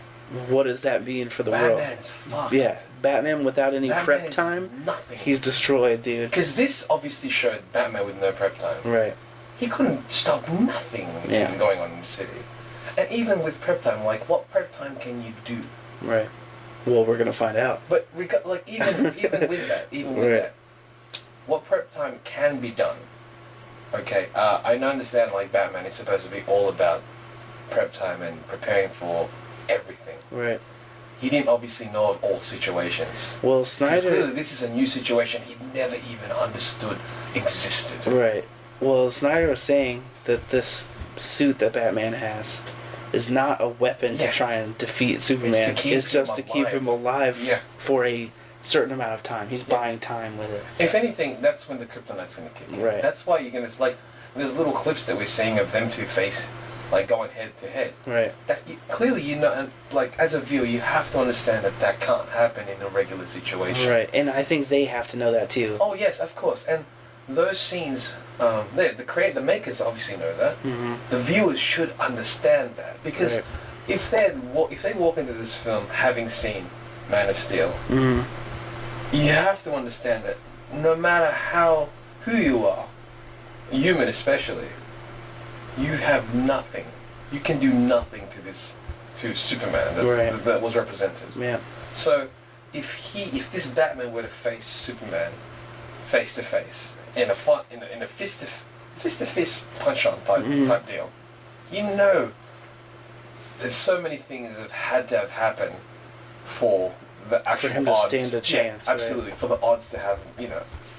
What does that mean for the world? Batman's fucked. Yeah. Batman without any prep time. Nothing. He's destroyed, dude. Because this obviously showed Batman with no prep time. Right. He couldn't stop nothing from going on in the city. And even with prep time, like, what prep time can you do? Right. Well, we're gonna find out. But even with that, what prep time can be done? Okay, I understand like Batman is supposed to be all about prep time and preparing for everything. Right. he didn't obviously know of all situations. Well, 'Cause Snyder. clearly this is a new situation he'd never even understood existed. Right. Well, Snyder was saying that this suit that Batman has is not a weapon to try and defeat Superman. It's just to keep him alive for a certain amount of time. He's buying time with it. If anything, that's when the kryptonite's going to kick in. Right. That's why you're going to, like, there's little clips that we're seeing of them two face, like, going head to head. Right. That clearly, you know, and, like, as a viewer, you have to understand that that can't happen in a regular situation. Right. And I think they have to know that too. Oh, yes, of course. And those scenes, the makers obviously know that. Mm-hmm. The viewers should understand that. Because if they walk into this film having seen Man of Steel, you have to understand that no matter who you are, human especially, you have nothing. You can do nothing to Superman that was represented. Yeah. So if this Batman were to face Superman face to face in a fist to fist punch on type deal, you know, there's so many things that had to have happened for the actual for him odds. to stand a chance. Yeah, absolutely. Right. For the odds to have,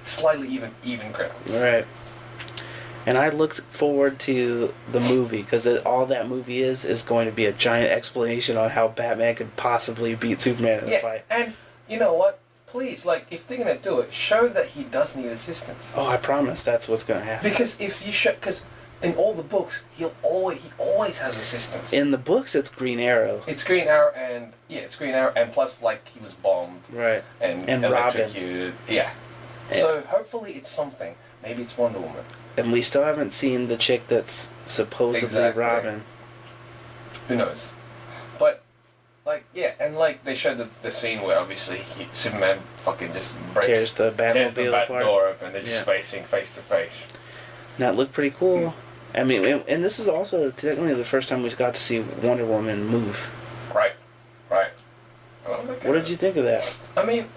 slightly even grounds. Right. And I looked forward to the movie because all that movie is going to be a giant explanation on how Batman could possibly beat Superman in a fight. And you know what? Please, like, if they're gonna do it, show that he does need assistance. Oh, I promise that's what's gonna happen. Because if you because in all the books, he always has assistance. In the books, it's Green Arrow. It's Green Arrow, and plus, like, he was bombed. Right. And electrocuted. Robin. Yeah. So hopefully it's something. Maybe it's Wonder Woman. And we still haven't seen the chick that's supposedly Robin. Who knows? But, like, and like they showed the scene where obviously Superman fucking just tears the Batmobile back apart. door up and they're just facing face to face. That looked pretty cool. I mean, and this is also technically the first time we got to see Wonder Woman move. Right. What did you think of that? I mean,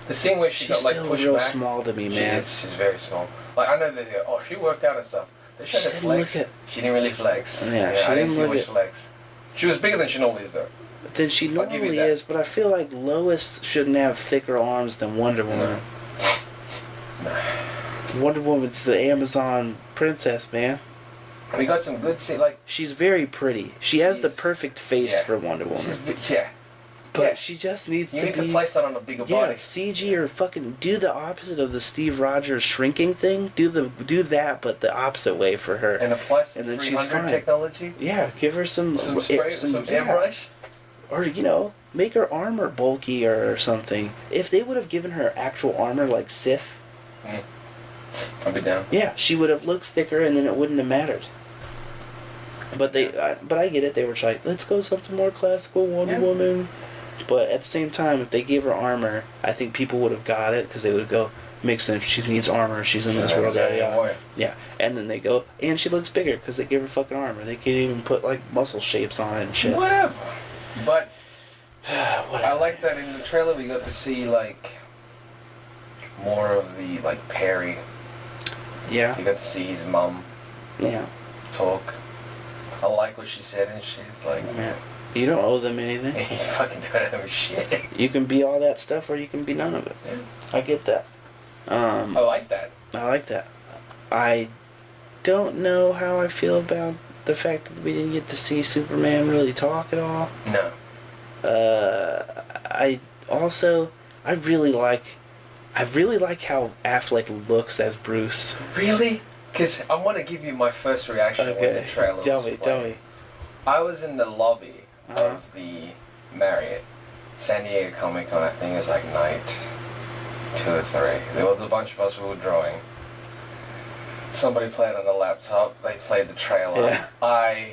the scene where she got like pushed back. She's still real small to me, man. She's very small. Like, I know that she worked out and stuff. They showed her flex. She didn't really flex. Yeah, I didn't see much flex. She was bigger than she normally is, though. Than she normally is, but I feel like Lois shouldn't have thicker arms than Wonder Woman. No. Wonder Woman's the Amazon princess, man. We got some good like. She's very pretty. She has the perfect face for Wonder Woman. But she just needs to be... You need to place that on a bigger body. CG or fucking do the opposite of the Steve Rogers shrinking thing. Do that, but the opposite way for her. And apply some 300 technology. Yeah, give her some spray, some airbrush. Or make her armor bulky or something. If they would have given her actual armor like Sif, I'll be down. Yeah, she would have looked thicker, and then it wouldn't have mattered. But but I get it. They were like, let's go something more classical, Wonder Woman. But at the same time, if they gave her armor, I think people would have got it because they would go, makes sense. She needs armor. She's in this world. Yeah, and then they go, and she looks bigger because they gave her fucking armor. They can't even put like muscle shapes on it and shit. Whatever. But I like that in the trailer we got to see like more of the like Perry. Yeah. You got to see his mum. Yeah. Talk. I like what she said and shit. Like. Yeah. You don't owe them anything. You fucking don't owe shit. You can be all that stuff or you can be none of it. Yeah. I get that. I like that. I don't know how I feel about the fact that we didn't get to see Superman really talk at all. No. I really like how Affleck looks as Bruce. Really? Because I want to give you my first reaction when the trailer was playing. Tell me. I was in the lobby of the Marriott, San Diego Comic Con. I think it was like night 2 or 3. There was a bunch of us who were drawing. Somebody played on the laptop. They played the trailer. Yeah.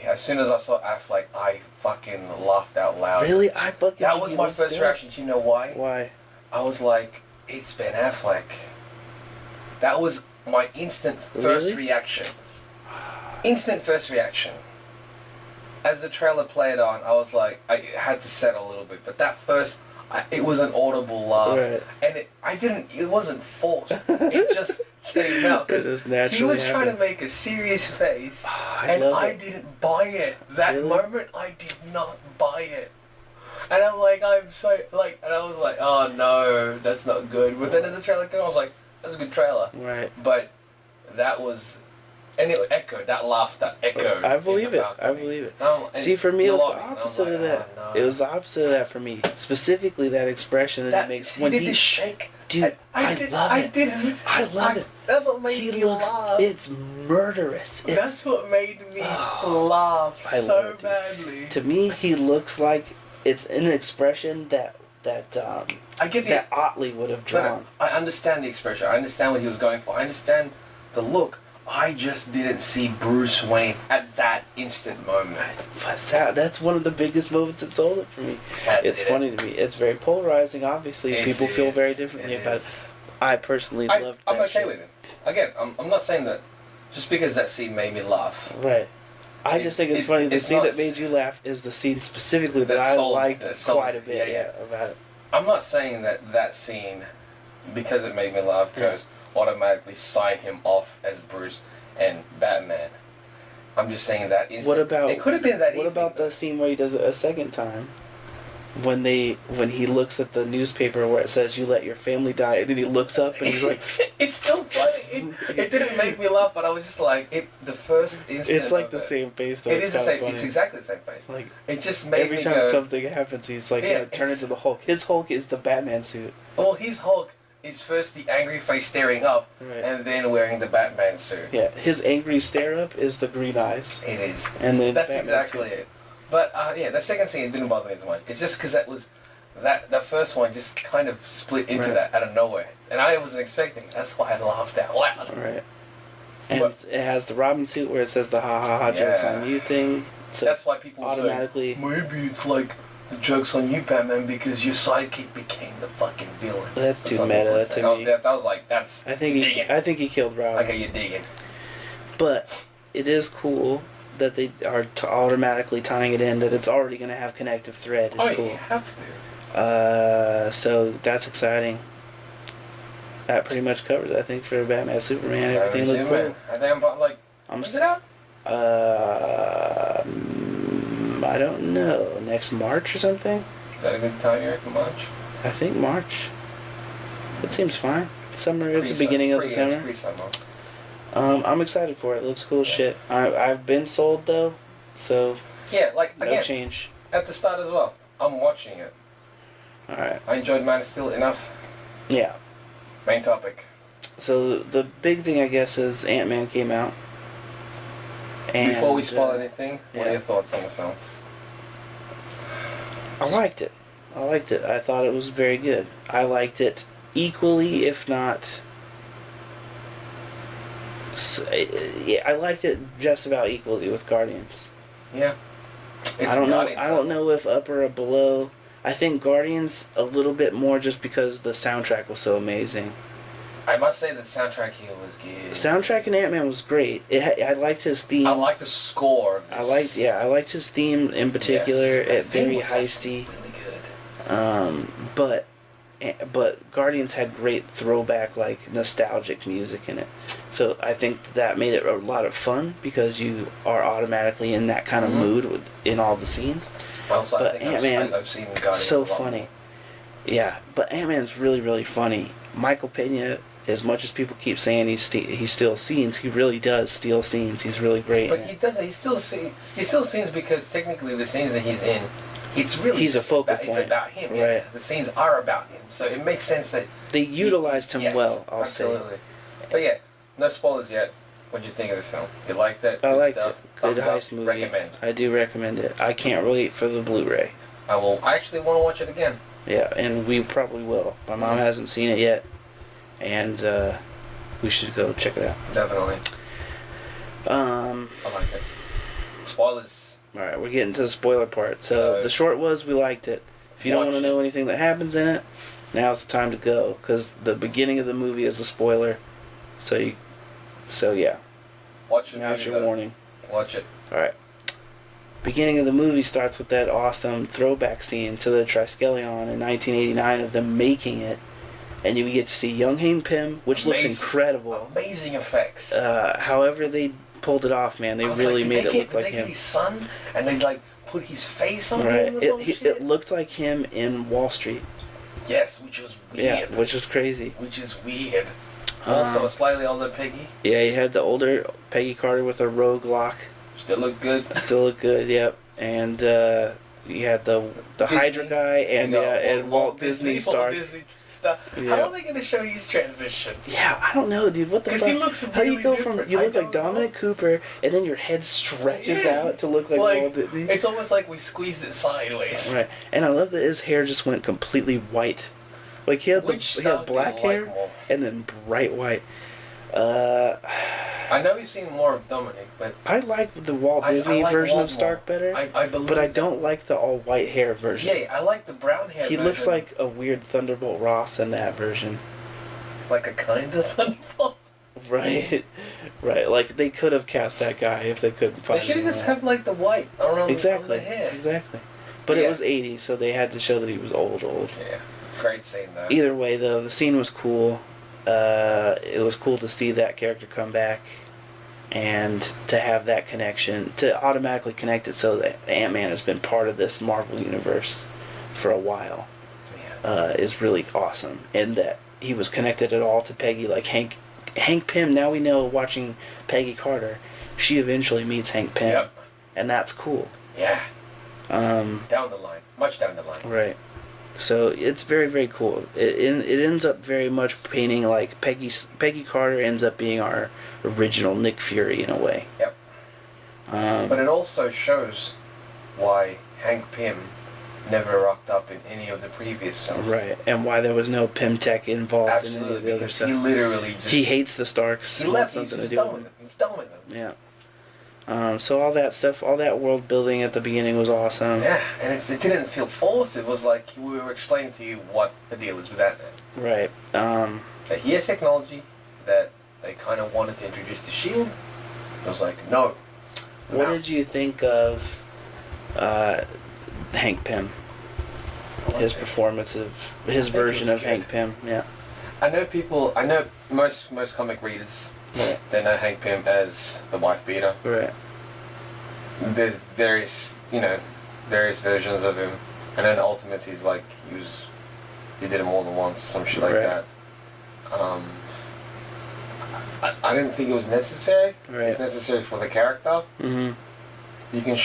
As soon as I saw Affleck, I fucking laughed out loud. Really? That was my first reaction. Do you know why? Why? I was like, it's Ben Affleck. That was my instant first reaction. Instant first reaction. As the trailer played on, I was like, I had to settle a little bit, but that first, it was an audible laugh, and it wasn't forced. It just came out because he was trying to make a serious face, and I didn't buy it. That moment, I did not buy it. And I'm like, I'm so like, and I was like, oh no, that's not good. But then as the trailer came, I was like, that's a good trailer. Right. But that was, and it echoed. That laughter echoed. I believe it. I believe it. See, for me, it was the opposite of that. Oh, no. It was the opposite of that for me. Specifically, that expression that he makes when he did the shake. Dude, I love it. I love it. That's what made me laugh. It's murderous. That's what made me laugh so badly. To me, he looks like it's an expression that I get that Otley would have drawn. I understand the expression. I understand what he was going for. I understand the look. I just didn't see Bruce Wayne at that instant moment. That's one of the biggest moments that sold it for me. It's funny to me. It's very polarizing, obviously. People feel very differently about it. I personally loved that. I'm okay with it. Again, I'm not saying that just because that scene made me laugh. Right. I just think it's funny. The scene that made you laugh is the scene specifically that I liked quite a bit about it. I'm not saying that scene, because it made me laugh, goes automatically sign him off as Bruce and Batman. I'm just saying that instant. It could have been that. What about the scene where he does it a second time? When he looks at the newspaper where it says "You let your family die," and then he looks up and he's like, "It's still funny." It didn't make me laugh, but I was just like, the first instant. It's like the same face though. It is the same. It's exactly the same face. Like it just made every time something happens, he's like, turn into the Hulk. His Hulk is the Batman suit. Well, his Hulk is first the angry face staring up, and then wearing the Batman suit. Yeah, his angry stare up is the green eyes. It is. And then that's Batman exactly it. But the second scene didn't bother me as much. It's just because that first one just kind of split into that out of nowhere, and I wasn't expecting it. That's why I laughed out loud. Right. And it has the Robin suit where it says the ha ha ha jokes on you thing. So that's why people automatically say, maybe it's like the joke's on you, Batman, because your sidekick became the fucking villain. That's too meta to me. I was like, that's. I think he killed Robin. Okay, you're digging. But it is cool that they are automatically tying it in, that it's already going to have connective thread. It's cool. You have to. So that's exciting. That pretty much covers it, I think, for Batman, Superman. Everything looked cool. I think I'm like, when's it out? I don't know. Next March or something? Is that a good time, you reckon, March? I think March. It seems fine. Summer. It's the beginning of the summer. It's pre-summer. I'm excited for it. It looks cool as shit. I've been sold though, so no change. At the start as well. I'm watching it. All right. I enjoyed Man of Steel enough. Yeah. Main topic. So the big thing, I guess, is Ant-Man came out. And, before we spoil anything, what are your thoughts on the film? I liked it. I thought it was very good. I liked it equally, if not. I liked it just about equally with Guardians. Yeah. I don't know if up or below. I think Guardians a little bit more just because the soundtrack was so amazing. I must say the soundtrack here was good. The soundtrack in Ant-Man was great. I liked his theme. I liked the score. I liked his theme in particular. Yes, very heisty. Really good. But Guardians had great throwback, like nostalgic music in it. So I think that made it a lot of fun because you are automatically in that kind of mood in all the scenes. Also, but I think Ant-Man, I've seen Guardians so funny. Yeah, but Ant-Man's really, really funny. Michael Pena, as much as people keep saying he steals scenes, he really does steal scenes. He's really great. But he doesn't. He still scenes because technically the scenes that he's in, he's a focal point. It's about him. Right. Yeah. The scenes are about him, so it makes sense that they utilized him well. I'll absolutely. Say. But yeah, no spoilers yet. What do you think of the film? You liked it? I liked stuff? it. Good Thumbs heist movie. Recommend. I do recommend it. I can't wait for the Blu-ray. I actually want to watch it again. Yeah, and we probably will. My mom hasn't seen it yet, and we should go check it out. Definitely. I like it. Spoilers. Alright, we're getting to the spoiler part. So the short was we liked it. If you don't want to know anything that happens in it, now's the time to go, because the beginning of the movie is a spoiler. So yeah. Watch it. Now's your warning. Watch it. Alright. Beginning of the movie starts with that awesome throwback scene to the Triskelion in 1989 of them making it. And you get to see Young Hae Pym, which looks incredible. Amazing effects. However they pulled it off, man. They really made it look like him. His son, and they put his face on Right. him or some shit. It looked like him in Wall Street. Yes, which was weird. Yeah, which is crazy. Which is weird. Also, a slightly older Peggy. Yeah, you had the older Peggy Carter with a rogue lock. Still look good. Still look good, yep. And you had the Hydra guy and Walt Disney star. Disney stuff. Yeah. How are they going to show you his transition? Yeah, I don't know, dude. What the fuck? Because he looks really How do you go from different. you look like Dominic Cooper and then your head stretches out to look like Walt Disney? It's almost like we squeezed it sideways. Right, and I love that his hair just went completely white. Like he had black hair and then bright white. I know we've seen more of Dominic, but I like the Walt Disney version of Stark better. I believe but I don't like the all white hair version. Yeah, I like the brown hair. He version. looks like a weird Thunderbolt Ross in that version. Like a kind of Thunderbolt. Right, right. Like they could have cast that guy if they couldn't find. They should have anyone just else. had like the white around Exactly. the hair. Exactly. But it was 80s, so they had to show that he was old. Yeah, great scene though. Either way, though, the scene was cool. It was cool to see that character come back and to have that connection, to automatically connect it so that Ant-Man has been part of this Marvel universe for a while, is really awesome. And that he was connected at all to Peggy, like Hank Pym. Now we know, watching Peggy Carter, she eventually meets Hank Pym. Yep. And that's cool. Yeah. Down the line. Much down the line. Right. So it's very, very cool. It ends up very much painting like Peggy Carter ends up being our original Nick Fury in a way. Yep. But it also shows why Hank Pym never rocked up in any of the previous films. Right, and why there was no Pym Tech involved in any of the other stuff. He literally just... He hates the Starks. He left. He was done with them. He was done with them. Yeah. So all that stuff, all that world building at the beginning was awesome. Yeah, and it didn't feel forced. It was like we were explaining to you what the deal is with Ant-Man. Right. That he has technology that they kind of wanted to introduce to S.H.I.E.L.D. It was like, no. What did you think of Hank Pym? His performance of his version of Hank Pym. Yeah. I know most comic readers, they know Hank Pym as the wife beater. Right. There's various versions of him, and then Ultimates he's like he did it more than once or some shit like that. I didn't think it was necessary. Right. It's necessary for the character. Mm-hmm. You can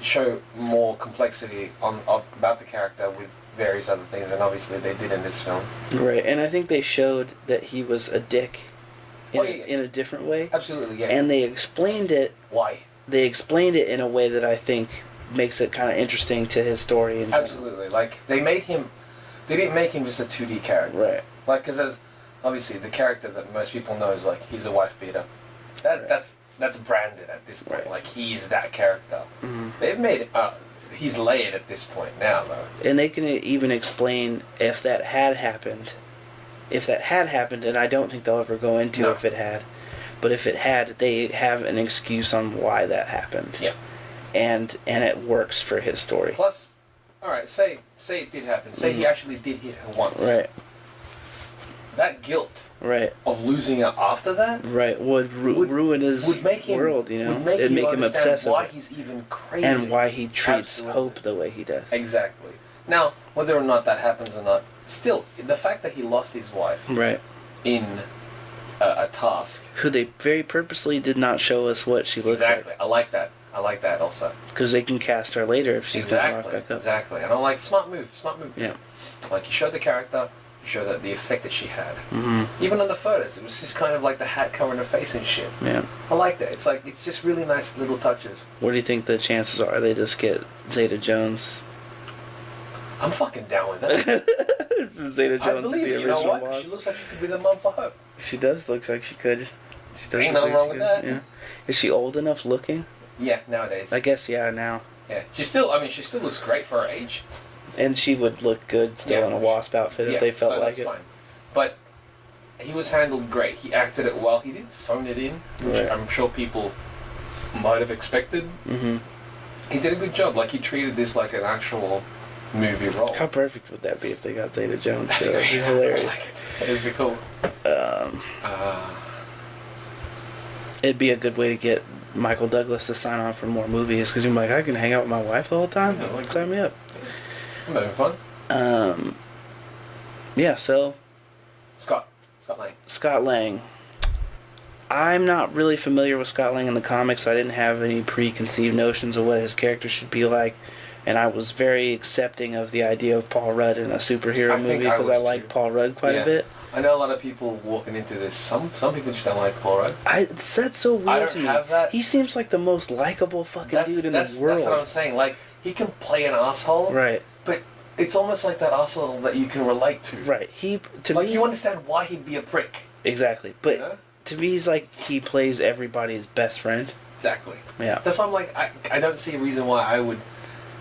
show more complexity about the character with various other things, and obviously they did in this film. Right, and I think they showed that he was a dick in a different way. Absolutely, yeah. And they explained it. Why? They explained it in a way that I think makes it kind of interesting to his story. Absolutely, like they didn't make him just a 2D character. Right. Like, because there's obviously the character that most people know is like he's a wife beater. That's branded at this point. Right. Like he's that character. Mm-hmm. They've made it. He's layered at this point now, though. And they can even explain if that had happened. If that had happened, and I don't think they'll ever go into if it had. But if it had, they have an excuse on why that happened. Yeah. And it works for his story. Plus, all right, say it did happen. Say he actually did hit her once. Right. That guilt. Right. Of losing her after that. Right. Would ruin his world, you know. It'd make him obsessive. Why he's even crazy. And why he treats Hope the way he does. Exactly. Now, whether or not that happens or not, still, the fact that he lost his wife. Right. In a task. Who they very purposely did not show us what she looks like. Exactly. I like that. I like that also. Because they can cast her later if she's going to rock back up. Exactly. And I'm like, smart move. Yeah. Like, you show the character, you show the effect that she had. Mm-hmm. Even on the photos, it was just kind of like the hat covering her face and shit. Yeah. I like that. It's like, it's just really nice little touches. What do you think the chances are they just get Zeta Jones? I'm fucking down with that. Zeta Jones I believe is the it. You know original what? boss. She looks like she could be the mom for Hope. She does look like she could. She does Ain't look nothing like wrong she with could. that. Yeah. Is she old enough looking? Yeah, nowadays. I guess, yeah, now. Yeah. She still looks great for her age. And she would look good still in a Wasp outfit if they felt like it. Fine. But he was handled great. He acted it well. He didn't phone it in, which I'm sure people might have expected. Mm-hmm. He did a good job. Like, he treated this like an actual movie role. How perfect would that be if they got Zeta Jones to it? It'd be hilarious. It'd be cool. It'd be a good way to get Michael Douglas to sign on for more movies because you're like, I can hang out with my wife the whole time. Yeah, like, sign me up. I'm having fun. Yeah. So. Scott Lang. Scott Lang. I'm not really familiar with Scott Lang in the comics, so I didn't have any preconceived notions of what his character should be like. And I was very accepting of the idea of Paul Rudd in a superhero movie because I like Paul Rudd quite a bit. I know a lot of people walking into this. Some people just don't like Paul Rudd. That's so weird to me. Have that. He seems like the most likable fucking dude in the world. That's what I'm saying. Like, he can play an asshole. Right. But it's almost like that asshole that you can relate to. Right. You understand why he'd be a prick. Exactly. But you know? To me, he's like he plays everybody's best friend. Exactly. Yeah. That's why I'm like, I don't see a reason why I would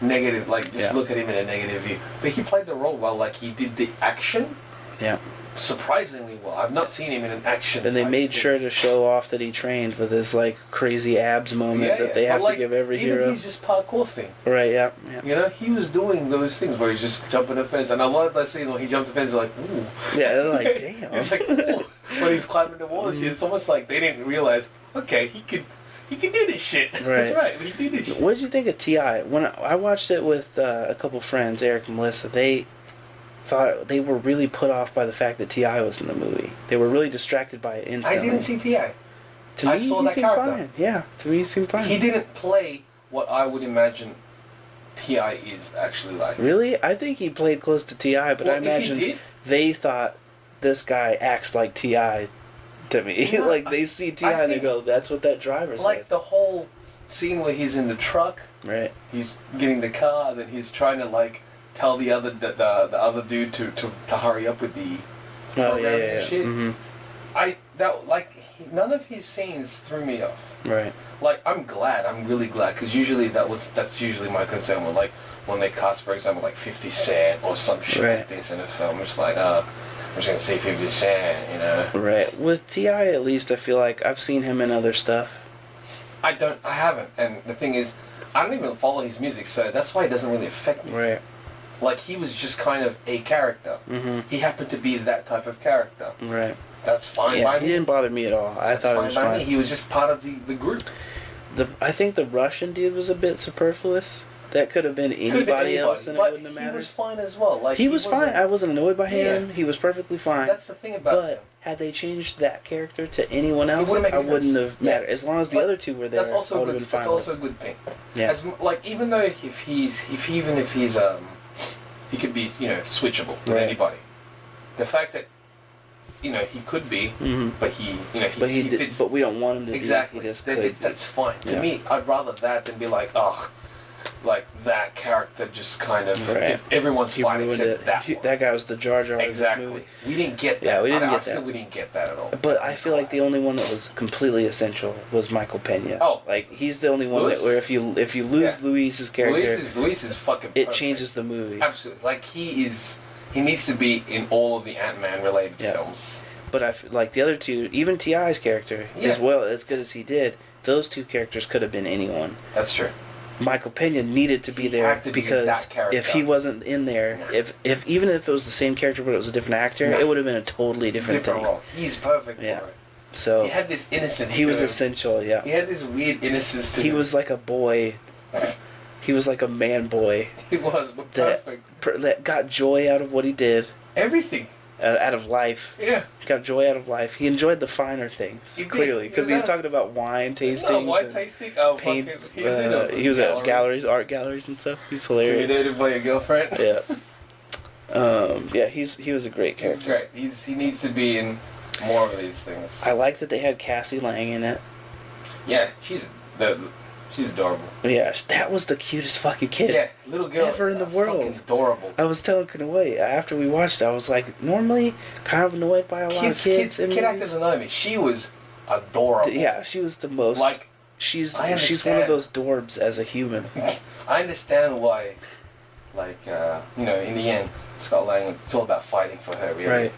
look at him in a negative view. But he played the role well. Like, he did the action. Yeah. Surprisingly well. I've not seen him in an action. And they made sure to show off that he trained with his like crazy abs moment that they have to give every hero. Even he's just parkour thing. Right. Yeah. You know, he was doing those things where he's just jumping the fence, and I love that scene when he jumped the fence. Like, ooh. Yeah, they're like, damn. It's like, ooh. When he's climbing the wall and shit, it's almost like they didn't realize. Okay, he could do this shit. Right. That's right. He did this shit. What did you think of T.I.? When I watched it with a couple friends, Eric and Melissa, they thought they were really put off by the fact that T.I. was in the movie. They were really distracted by it instantly. I didn't see T.I. To me, I saw he that seemed character. fine. Yeah, to me, he seemed fine. He didn't play what I would imagine T.I. is actually like. Really? I think he played close to T.I., but I imagine they thought this guy acts like T.I. to me. No, like, they see T.I. and they go, that's what that driver's like. The whole scene where he's in the truck. Right. He's getting the car, then he's trying to, like, tell the other other dude to hurry up with the program and shit. Mm-hmm. None of his scenes threw me off. Right. Like, I'm really glad, because usually that's usually my concern when they cast, for example, like 50 Cent or some shit like this in a film. It's like, I'm just gonna see 50 Cent, you know. Right. With T.I. at least, I feel like I've seen him in other stuff. I haven't, and the thing is, I don't even follow his music, so that's why it doesn't really affect me. Right. Like, he was just kind of a character. Mm-hmm. He happened to be that type of character. Right. That's fine by me. He didn't bother me at all. I thought it was fine. Me. He was just part of the group. I think the Russian dude was a bit superfluous. That could have been anybody else, and it wouldn't have mattered. He was fine as well. Like, he was fine. I wasn't annoyed by him. Yeah. He was perfectly fine. That's the thing about him. Had they changed that character to anyone else, I wouldn't have mattered. As long as the other two were there, that's also I would good. have been fine. That's also a good thing. Yeah. Even though if he's he could be, you know, switchable with anybody. The fact that, you know, he could be, but he fits. But we don't want him to. Exactly. He just could. That's fine. To me, I'd rather that than be like, like that character just kind of. Everyone's fine except that one. That guy was the Jar Jar exactly. of this movie. We didn't get that. Yeah, we didn't get I that. feel we didn't get that at all. But I feel like the only one that was completely essential was Michael Pena. Oh, like he's the only one where if you lose Luis's character, Luis is fucking. It changes the movie. Absolutely, like he needs to be in all of the Ant-Man related films. But I feel like the other two, even T.I.'s character, as well as good as he did, those two characters could have been anyone. That's true. Michael Pena needed to be there because if he wasn't in there, if even if it was the same character but it was a different actor, it would have been a totally different thing. Role. He's perfect for it. So he had this innocence. He was essential. Yeah. He had this weird innocence to him. He was like a boy. He was like a man boy. He was perfect. That got joy out of what he did. Everything. Out of life. Yeah. Got joy out of life. He enjoyed the finer things, clearly. Because he's talking about wine tastings. No, wine tasting? Oh, paint, he was at galleries, art galleries and stuff. He's hilarious. Intimidated by your girlfriend? Yeah. He was a great character. He's great. He needs to be in more of these things. I like that they had Cassie Lang in it. Yeah, she's adorable. Yeah, that was the cutest fucking kid. Yeah, little girl ever in the world. Fucking adorable. I was telling Kanoe after we watched it, I was like, normally kind of annoyed by a lot of kids. Kid actors annoy me. She was adorable. Yeah, she was the most. Like, she's one of those dorbs as a human. I understand why. Like, you know, in the end, Scott Lang, it's all about fighting for her, really. Right.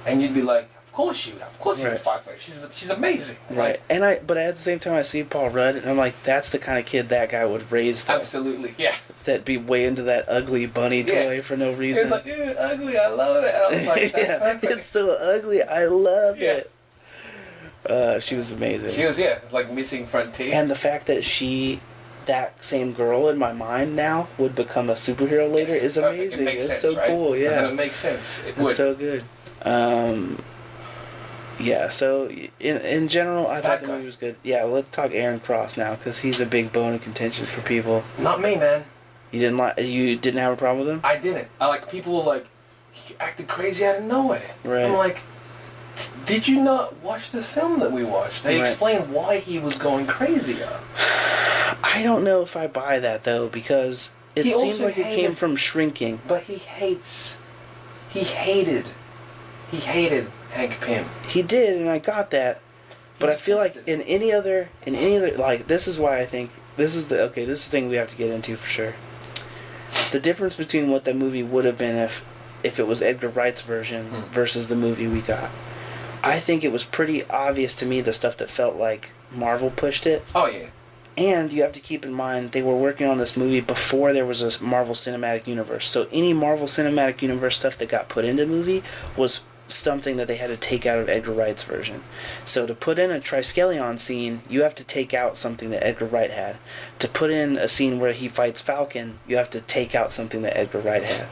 And you'd be like, of course you can fight for her. She's amazing. Right. But at the same time, I see Paul Rudd, and I'm like, that's the kind of kid that guy would raise. Absolutely, yeah. That'd be way into that ugly bunny toy for no reason. It's like, ew, ugly, I love it. And I was like, that's perfect. It's so ugly, I love it. She was amazing. She was, like missing front teeth. And the fact that that same girl in my mind now would become a superhero later is amazing. It makes it's sense, so right? cool. Yeah, Doesn't it make sense? It would. It's so good. Yeah, so in general, I thought the movie was good. Yeah, let's talk Aaron Cross now, because he's a big bone of contention for people. Not me, man. You didn't have a problem with him? I didn't. People were like, he acted crazy out of nowhere. Right. I'm like, did you not watch the film that we watched? They explained why he was going crazier. I don't know if I buy that, though, because it seems like it came from shrinking. But he hated Hank Pym. He did, and I got that. But I feel like in any other, like, this is why I think, this is the thing we have to get into for sure. The difference between what that movie would have been if it was Edgar Wright's version versus the movie we got. I think it was pretty obvious to me the stuff that felt like Marvel pushed it. Oh, yeah. And you have to keep in mind, they were working on this movie before there was a Marvel Cinematic Universe. So any Marvel Cinematic Universe stuff that got put into the movie was something that they had to take out of Edgar Wright's version. So to put in a Triskelion scene, you have to take out something that Edgar Wright had. To put in a scene where he fights Falcon, you have to take out something that Edgar Wright had.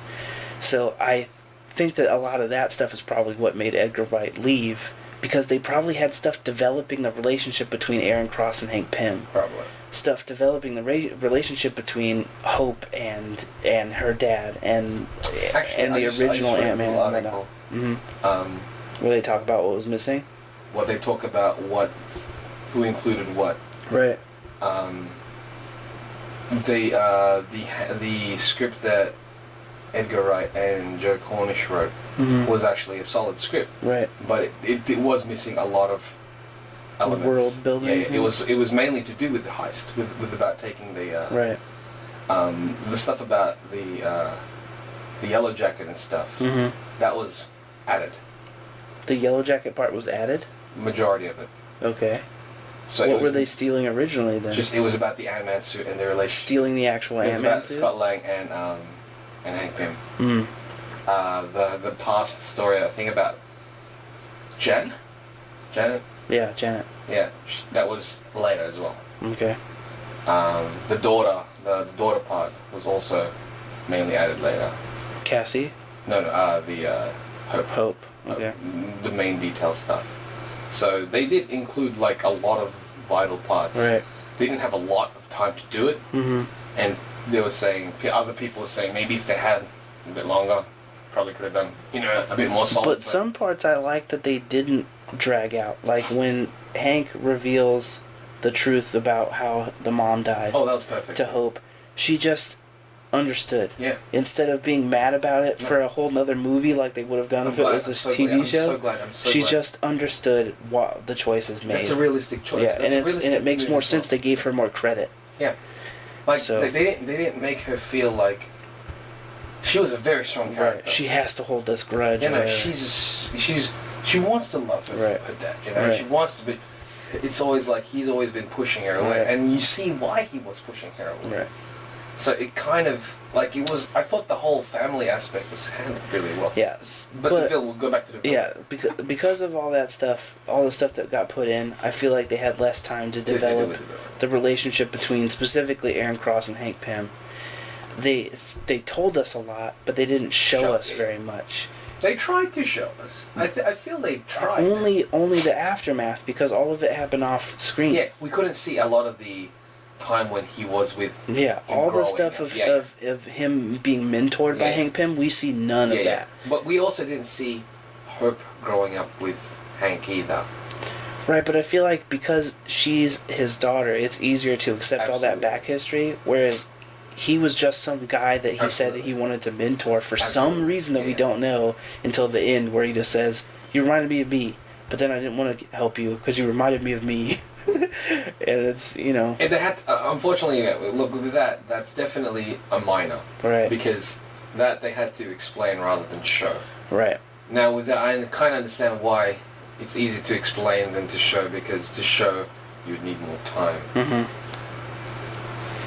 So I think that a lot of that stuff is probably what made Edgar Wright leave, because they probably had stuff developing the relationship between Aaron Cross and Hank Pym. Probably. Stuff developing the relationship between Hope and her dad and the original Ant-Man. Where they talk about what was missing. What they talk about who included what. Right. The script that Edgar Wright and Joe Cornish wrote was actually a solid script. Right. But it was missing a lot of elements. World building. Yeah, it was mainly to do with the heist, with about taking the right. The stuff about the Yellow Jacket and stuff. That was added. The Yellow Jacket part was added? Majority of it. Okay. So what were they stealing originally then? It was about the Ant-Man suit and their relationship. Stealing the actual Ant-Man suit? It was about Scott Lang and Hank Pym. The past story, I think, about Janet? Yeah, Janet. Yeah, that was later as well. Okay. The daughter part was also mainly added later. Cassie? No, the Hope. Hope. Okay. The main detail stuff. So they did include like a lot of vital parts. Right. They didn't have a lot of time to do it. And they were saying, other people were saying, maybe if they had a bit longer, probably could have done, a bit more solid. But some parts I like that they didn't drag out. Like when Hank reveals the truth about how the mom died. Oh, that was perfect. To Hope. She just understood. Yeah. Instead of being mad about it for a whole nother movie like they would have done if it was a TV show. I'm so she glad. just understood what the choices made. That's a realistic choice. Yeah, and it makes more sense. They gave her more credit. Yeah. Like they didn't make her feel like she was a very strong character. Right. She has to hold this grudge. She wants to love her dad. Right. She wants to be. It's always like he's always been pushing her away, and you see why he was pushing her away. Right. So it kind of like it was. I thought the whole family aspect was handled really well. Yes, but the film. We'll go back to the film. Yeah, because of all that stuff, all the stuff that got put in, I feel like they had less time to develop the relationship between specifically Aaron Cross and Hank Pym. They told us a lot, but they didn't show us very much. They tried to show us. I feel they tried. Only the aftermath, because all of it happened off screen. Yeah, we couldn't see a lot of the time when he was with. Yeah, all the stuff of him being mentored by Hank Pym, we see none of that. But we also didn't see Hope growing up with Hank either. Right, but I feel like because she's his daughter, it's easier to accept all that back history, whereas he was just some guy that he said that he wanted to mentor for some reason that we don't know until the end, where he just says, "You reminded me of me, but then I didn't want to help you because you reminded me of me." And it's, And they had to, unfortunately, look, with that's definitely a minor. Right. Because that they had to explain rather than show. Right. Now, with that, I kind of understand why it's easier to explain than to show, because to show, you'd need more time.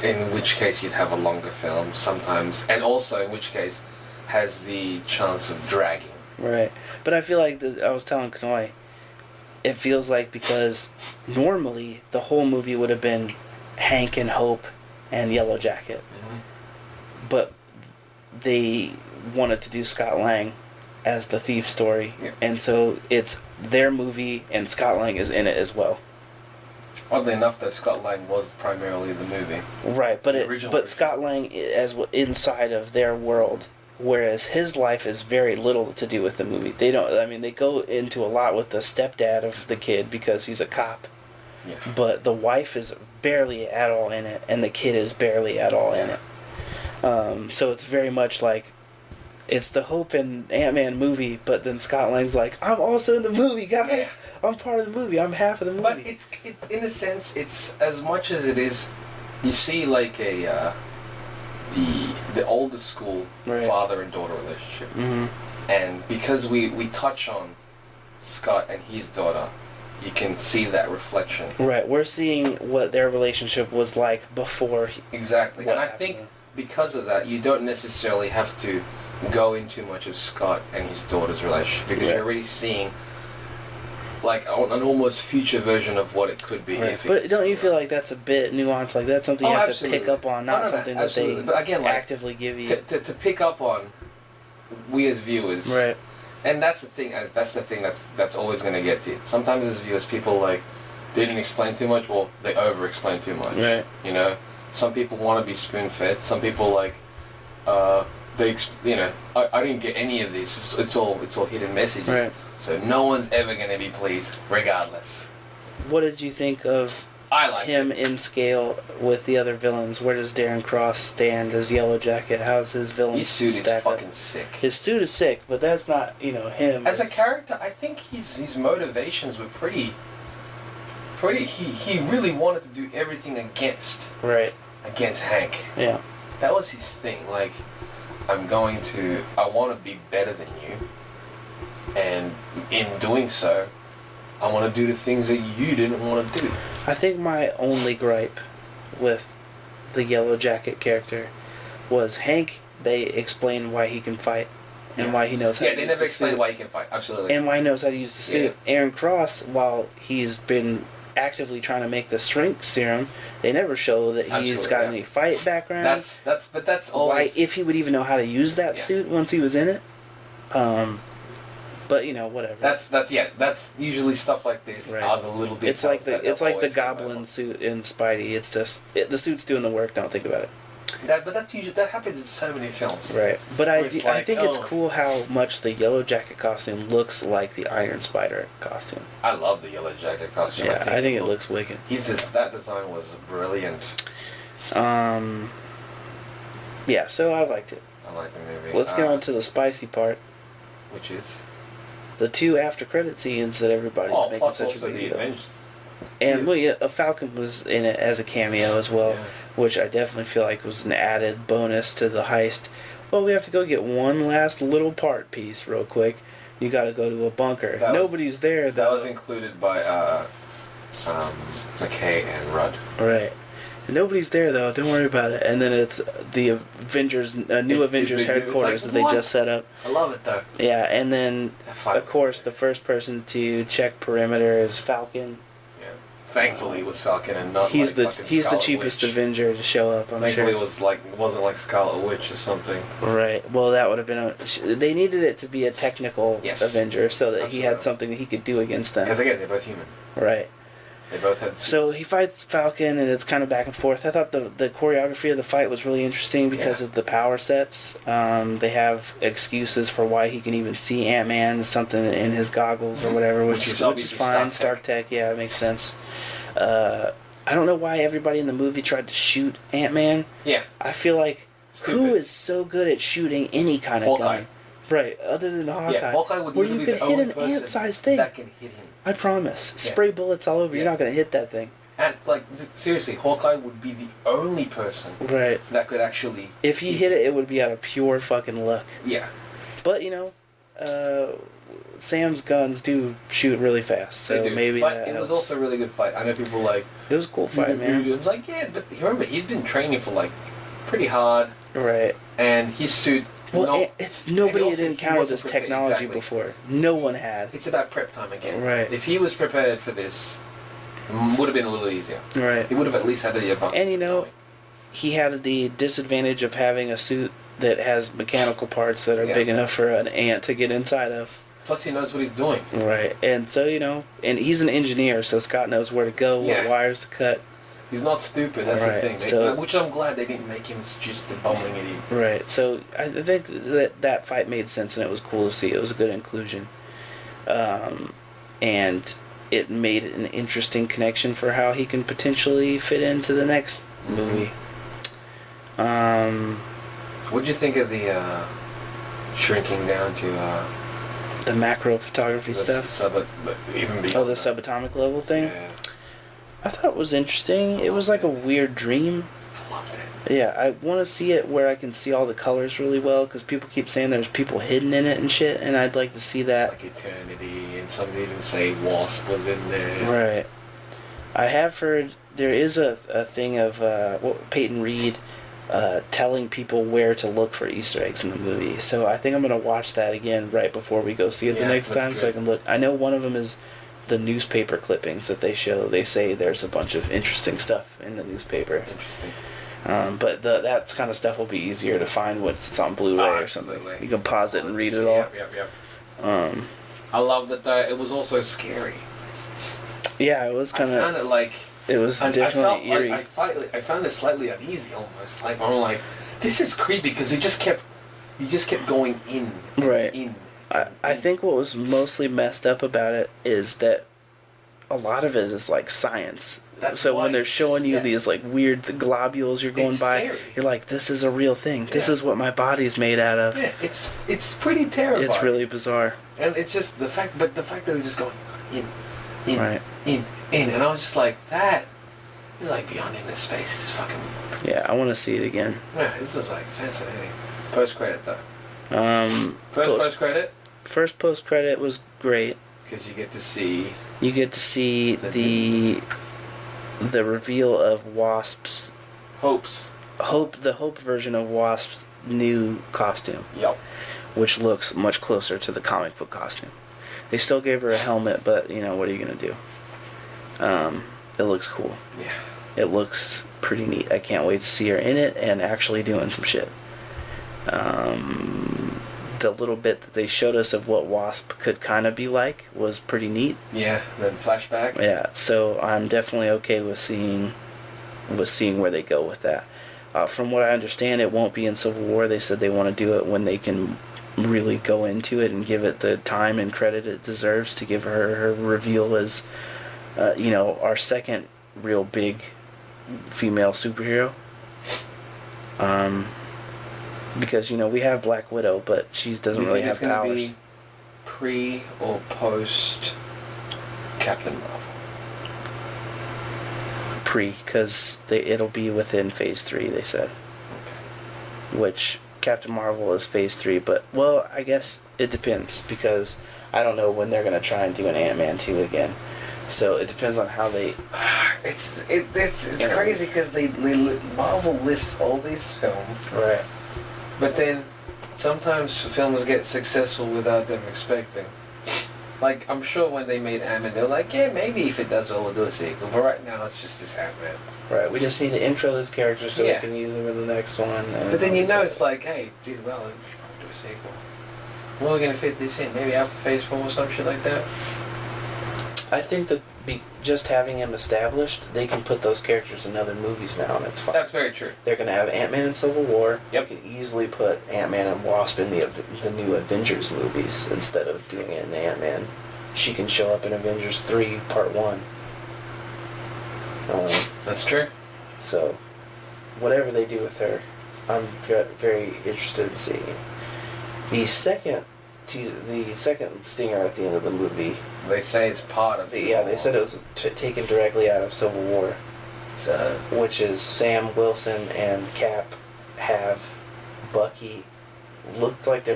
In which case you'd have a longer film sometimes, and also in which case has the chance of dragging. Right. But I feel like I was telling Kanoi, it feels like because normally the whole movie would have been Hank and Hope and Yellow Jacket. Mm-hmm. But they wanted to do Scott Lang as the thief story. Yeah. And so it's their movie and Scott Lang is in it as well. Oddly enough, though, Scott Lang was primarily the movie. Right, but Scott Lang as inside of their world, whereas his life is very little to do with the movie. They don't. I mean, they go into a lot with the stepdad of the kid because he's a cop. Yeah. But the wife is barely at all in it, and the kid is barely at all in it. So it's very much like it's the Hope and Ant-Man movie, but then Scott Lang's like, I'm also in the movie, guys. Yeah. I'm part of the movie. I'm half of the movie. But it's in a sense, it's as much as it is. You see, like the older school father and daughter relationship, and because we touch on Scott and his daughter, you can see that reflection. Right, we're seeing what their relationship was like before. Exactly, and I think because of that, you don't necessarily have to go into much of Scott and his daughter's relationship because you're already seeing like an almost future version of what it could be. Right. If but don't you feel like that's a bit nuanced? Like that's something you have to pick up on, not something that they but again, like, actively give you. To pick up on, we as viewers, right? And that's the thing. That's always going to get to you. Sometimes as viewers, people like didn't explain too much, or they over-explain too much. Right. You know, some people want to be spoon-fed. Some people like, I didn't get any of this. It's all hidden messages. Right. So no one's ever going to be pleased, regardless. What did you think of him in scale with the other villains? Where does Darren Cross stand as Yellow Jacket? How's his villain His suit is fucking up? sick. His suit is sick, but that's not, him. As a character, I think his motivations were pretty. He really wanted to do everything against Hank. Yeah. That was his thing. Like, I want to be better than you. And in doing so, I want to do the things that you didn't want to do. I think my only gripe with the Yellow Jacket character was Hank. They explained why he can fight and why he knows how to use the suit. Yeah, they never explained why he can fight. Absolutely. And why he knows how to use the suit. Yeah. Aaron Cross, while he's been actively trying to make the shrink serum, they never show that he's got any fight background. That's always... Why, if he would even know how to use that suit once he was in it. But whatever. That's usually stuff like this. Right. Are the little details. It's like the Goblin suit in Spidey. It's just the suit's doing the work. Don't think about it. That happens in so many films. Right. But I think it's cool how much the Yellow Jacket costume looks like the Iron Spider costume. I love the Yellow Jacket costume. Yeah, I think it looks wicked. That design was brilliant. Yeah, so I liked it. I like the movie. Let's get on to the spicy part. Which is? The 2 after credit scenes that everybody's making such a big deal. Avengers. And a Falcon was in it as a cameo as well, which I definitely feel like was an added bonus to the heist. Well, we have to go get one last little part piece real quick. You got to go to a bunker. Nobody's there though. That was included by McKay and Rudd. Right. Nobody's there though. Don't worry about it. And then it's the Avengers, new Avengers headquarters that they just set up. I love it though. Yeah, and then of course the first person to check perimeter is Falcon. Yeah. Thankfully, it was Falcon and not. He's the cheapest Witch. Avenger to show up. Thankfully, it wasn't like Scarlet Witch or something. Right. Well, that would have been they needed it to be a technical Avenger so that he had something that he could do against them. Because again, they're both human. Right. They both had suits. So he fights Falcon, and it's kind of back and forth. I thought the choreography of the fight was really interesting because of the power sets. They have excuses for why he can even see Ant-Man, something in his goggles or whatever, which is fine. Stark Tech, yeah, it makes sense. I don't know why everybody in the movie tried to shoot Ant-Man. Yeah. I feel like, who is so good at shooting any kind of gun? Right, other than Hawkeye. Yeah, Hawkeye would where you could hit an ant-sized thing. That can hit him. I promise. Spray bullets all over. You're not going to hit that thing. And, seriously, Hawkeye would be the only person that could actually... If he hit it, it would be out of pure fucking luck. Yeah. But, Sam's guns do shoot really fast, so maybe but it was also a really good fight. I know people it was a cool fight, man. It was like, but remember, he'd been training for, pretty hard. Right. And his suit Well, it's nobody had also, he encountered wasn't this prepared- technology exactly. before. No one had. It's about prep time again. Right. If he was prepared for this, it would have been a little easier. Right. He would have at least had the advantage. And you know, he had the disadvantage of having a suit that has mechanical parts that are big enough for an ant to get inside of. Plus, he knows what he's doing. Right. And so, you know, and he's an engineer, so Scott knows where to go, what wires to cut. He's not stupid, that's the thing. Which I'm glad they didn't make him just a bumbling idiot. Right. So I think that fight made sense and it was cool to see. It was a good inclusion. And it made an interesting connection for how he can potentially fit into the next movie. What'd you think of the shrinking down to the macro photography stuff? Even beyond the subatomic level thing? Yeah. I thought it was interesting. It was like a weird dream. I loved it. Yeah, I want to see it where I can see all the colors really well, because people keep saying there's people hidden in it and shit, and I'd like to see that. Like Eternity, and somebody even say Wasp was in there. Right. I have heard there is a thing of Peyton Reed telling people where to look for Easter eggs in the movie. So I think I'm going to watch that again right before we go see it the next time, so I can look. I know one of them is the newspaper clippings that they show. They say there's a bunch of interesting stuff in the newspaper. Interesting. But that kind of stuff will be easier to find when it's on Blu-ray or something. You can pause it and read it all. Yep. I love that it was also scary. Yeah, it was kind I found of. it like. It was definitely eerie. I found it slightly uneasy almost. Like I'm like, this is creepy because he just kept going in. Right. In. I think what was mostly messed up about it is that a lot of it is like science. So when they're showing you these like weird globules you're going by, scary. You're like, this is a real thing. This is what my body's made out of. Yeah, it's pretty terrifying. It's really bizarre. And it's just the fact that they're just going in, right. in, and I was just like, that is like beyond inner space. It's fucking. Yeah, I want to see it again. Yeah, this was like fascinating. Post credit though. Post credit. First post credit was great. Because you get to see. You get to see the reveal of Wasp's. The Hope version of Wasp's new costume. Yep. Which looks much closer to the comic book costume. They still gave her a helmet, but you know, what are you gonna do? It looks cool. Yeah. It looks pretty neat. I can't wait to see her in it and actually doing some shit. The little bit that they showed us of what Wasp could kind of be like was pretty neat. Yeah, then flashback. Yeah, so I'm definitely okay with seeing where they go with that. From what I understand, it won't be in Civil War. They said they want to do it when they can really go into it and give it the time and credit it deserves to give her reveal as, our second real big female superhero. Because we have Black Widow, but she doesn't really have powers. Be pre or post Captain Marvel? Pre, because it'll be within Phase 3. They said. Okay. Which Captain Marvel is Phase 3, but I guess it depends because I don't know when they're gonna try and do an Ant-Man 2 again. So it depends on how they. It's crazy because they Marvel lists all these films. Right. But then, sometimes films get successful without them expecting. Like, I'm sure when they made Ant-Man, they were like, yeah, maybe if it does well, we'll do a sequel. But right now, it's just this Ant-Man. Right, we just need to intro this character so we can use him in the next one. But then it's like, hey, did well, we should probably do a sequel. When are we going to fit this in? Maybe after Phase 4 or some shit like that? I think that just having him established, they can put those characters in other movies now, and it's fine. That's very true. They're going to have Ant-Man in Civil War. Yep. You can easily put Ant-Man and Wasp in the new Avengers movies instead of doing it in Ant-Man. She can show up in Avengers 3 Part 1. That's true. So, whatever they do with her, I'm very interested in seeing. The second stinger at the end of the movie. They say it's part of Civil War. They said it was taken directly out of Civil War. So, which is Sam Wilson and Cap have Bucky. Looked like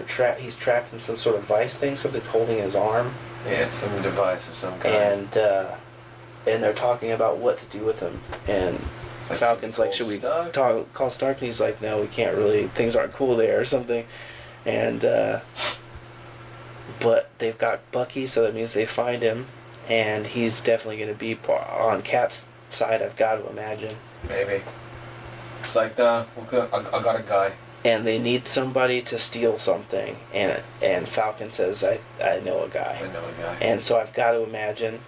he's trapped in some sort of vice thing. Something's holding his arm. Yeah, some device of some kind. And they're talking about what to do with him. And Falcon's like, should we call Stark? And he's like, no, we can't really. Things aren't cool there or something. And but they've got Bucky, so that means they find him, and he's definitely going to be on Cap's side, I've got to imagine. Maybe. It's like, I got a guy. And they need somebody to steal something, and Falcon says, I know a guy. I know a guy. And so I've got to imagine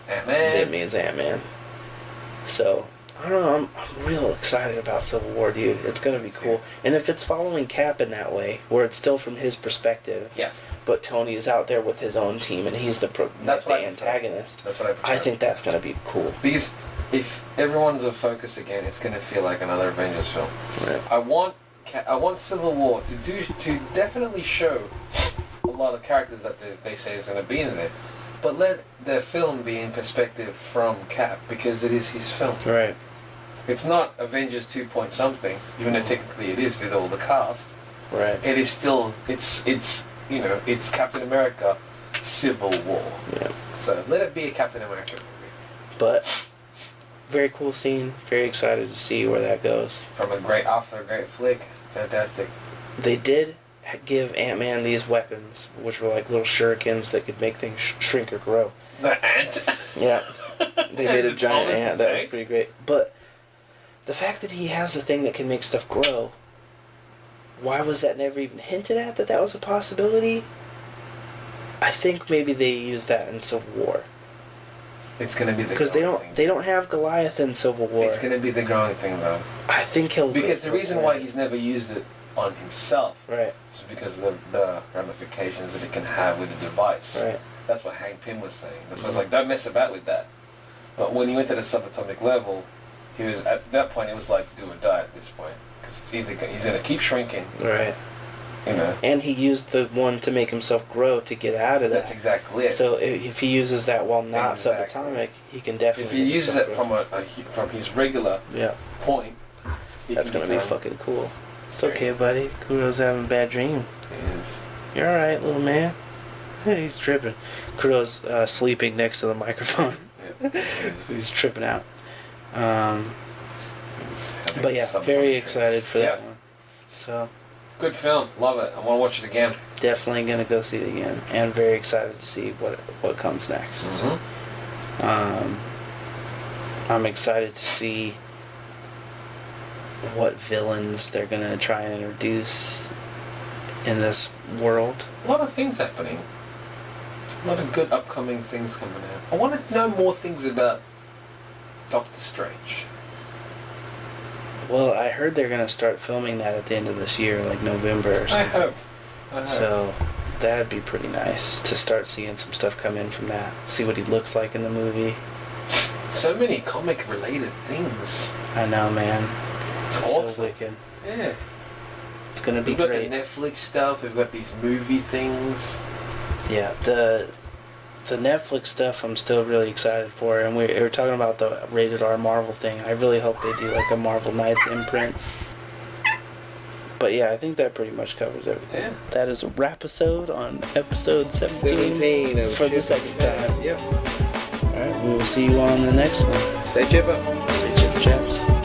Ant-Man. it means Ant-Man. So, I don't know, I'm real excited about Civil War, dude. It's going to be cool. And if it's following Cap in that way, where it's still from his perspective, Yes. but Tony is out there with his own team, and he's the antagonist, That's what I prefer. I think that's going to be cool. Because if everyone's a focus again, it's going to feel like another Avengers film. Right. I want Civil War to definitely show a lot of characters that they say is going to be in there, but let their film be in perspective from Cap, because it is his film. Right. It's not Avengers 2 point something, even though technically it is with all the cast. Right. It is still it's Captain America Civil War. Yeah. So let it be a Captain America movie. But very cool scene. Very excited to see where that goes. After a great flick. Fantastic. They did give Ant-Man these weapons, which were like little shurikens that could make things shrink or grow. The ant. Yeah. They made a The giant tallest ant. That was tank. pretty great. But the fact that he has a thing that can make stuff grow, why was that never even hinted at, that was a possibility? I think maybe they used that in Civil War. It's gonna be the Because growing thing. they don't have Goliath in Civil War. It's gonna be the growing thing though. I think he'll... Because the reason why he's never used it on himself Right. is because of the ramifications that it can have with the device. Right. That's what Hank Pym was saying. That's why I was like, don't mess about with that. But when he went to the subatomic level, he was at that point. It was like do or die at this point, because it's either he's gonna keep shrinking, Right. you know. And he used the one to make himself grow to get out of that. That's exactly it. So if he uses that while not Exactly. subatomic, he can If definitely... he make uses himself it grow. from his regular Yeah. point, he That's can gonna be become fucking cool. It's straight. okay, buddy. Kuro's having a bad dream. He is. You're alright, little man. He's tripping. Kuro's sleeping next to the microphone. Yeah, he is. He's tripping out. He's having But yeah, some very funny excited dreams. for that Yeah. one. So, Good film. Love it. I want to watch it again. definitely gonna go see it again. And very excited to see what comes next. Mm-hmm. I'm excited to see what villains they're gonna try and introduce in this world. A lot of things happening. A lot of good upcoming things coming out. I want to know more things about Doctor Strange. Well, I heard they're gonna start filming that at the end of this year, like November or I something. hope. So that'd be pretty nice to start seeing some stuff come in from that. See what he looks like in the movie. So many comic related things. I know, man. It's It's awesome. so wicked. Yeah. It's gonna be We've got great. the Netflix stuff, we've got these movie things. Yeah, the Netflix stuff I'm still really excited for, and we were talking about the rated R Marvel thing. I really hope they do like a Marvel Knights imprint. But yeah, I think that pretty much covers everything. Yeah. That is a wrap-episode on episode 17 of for the Chip. second time. Yep. Alright, we will see you on the next one. Stay chipper. Stay chip, chaps.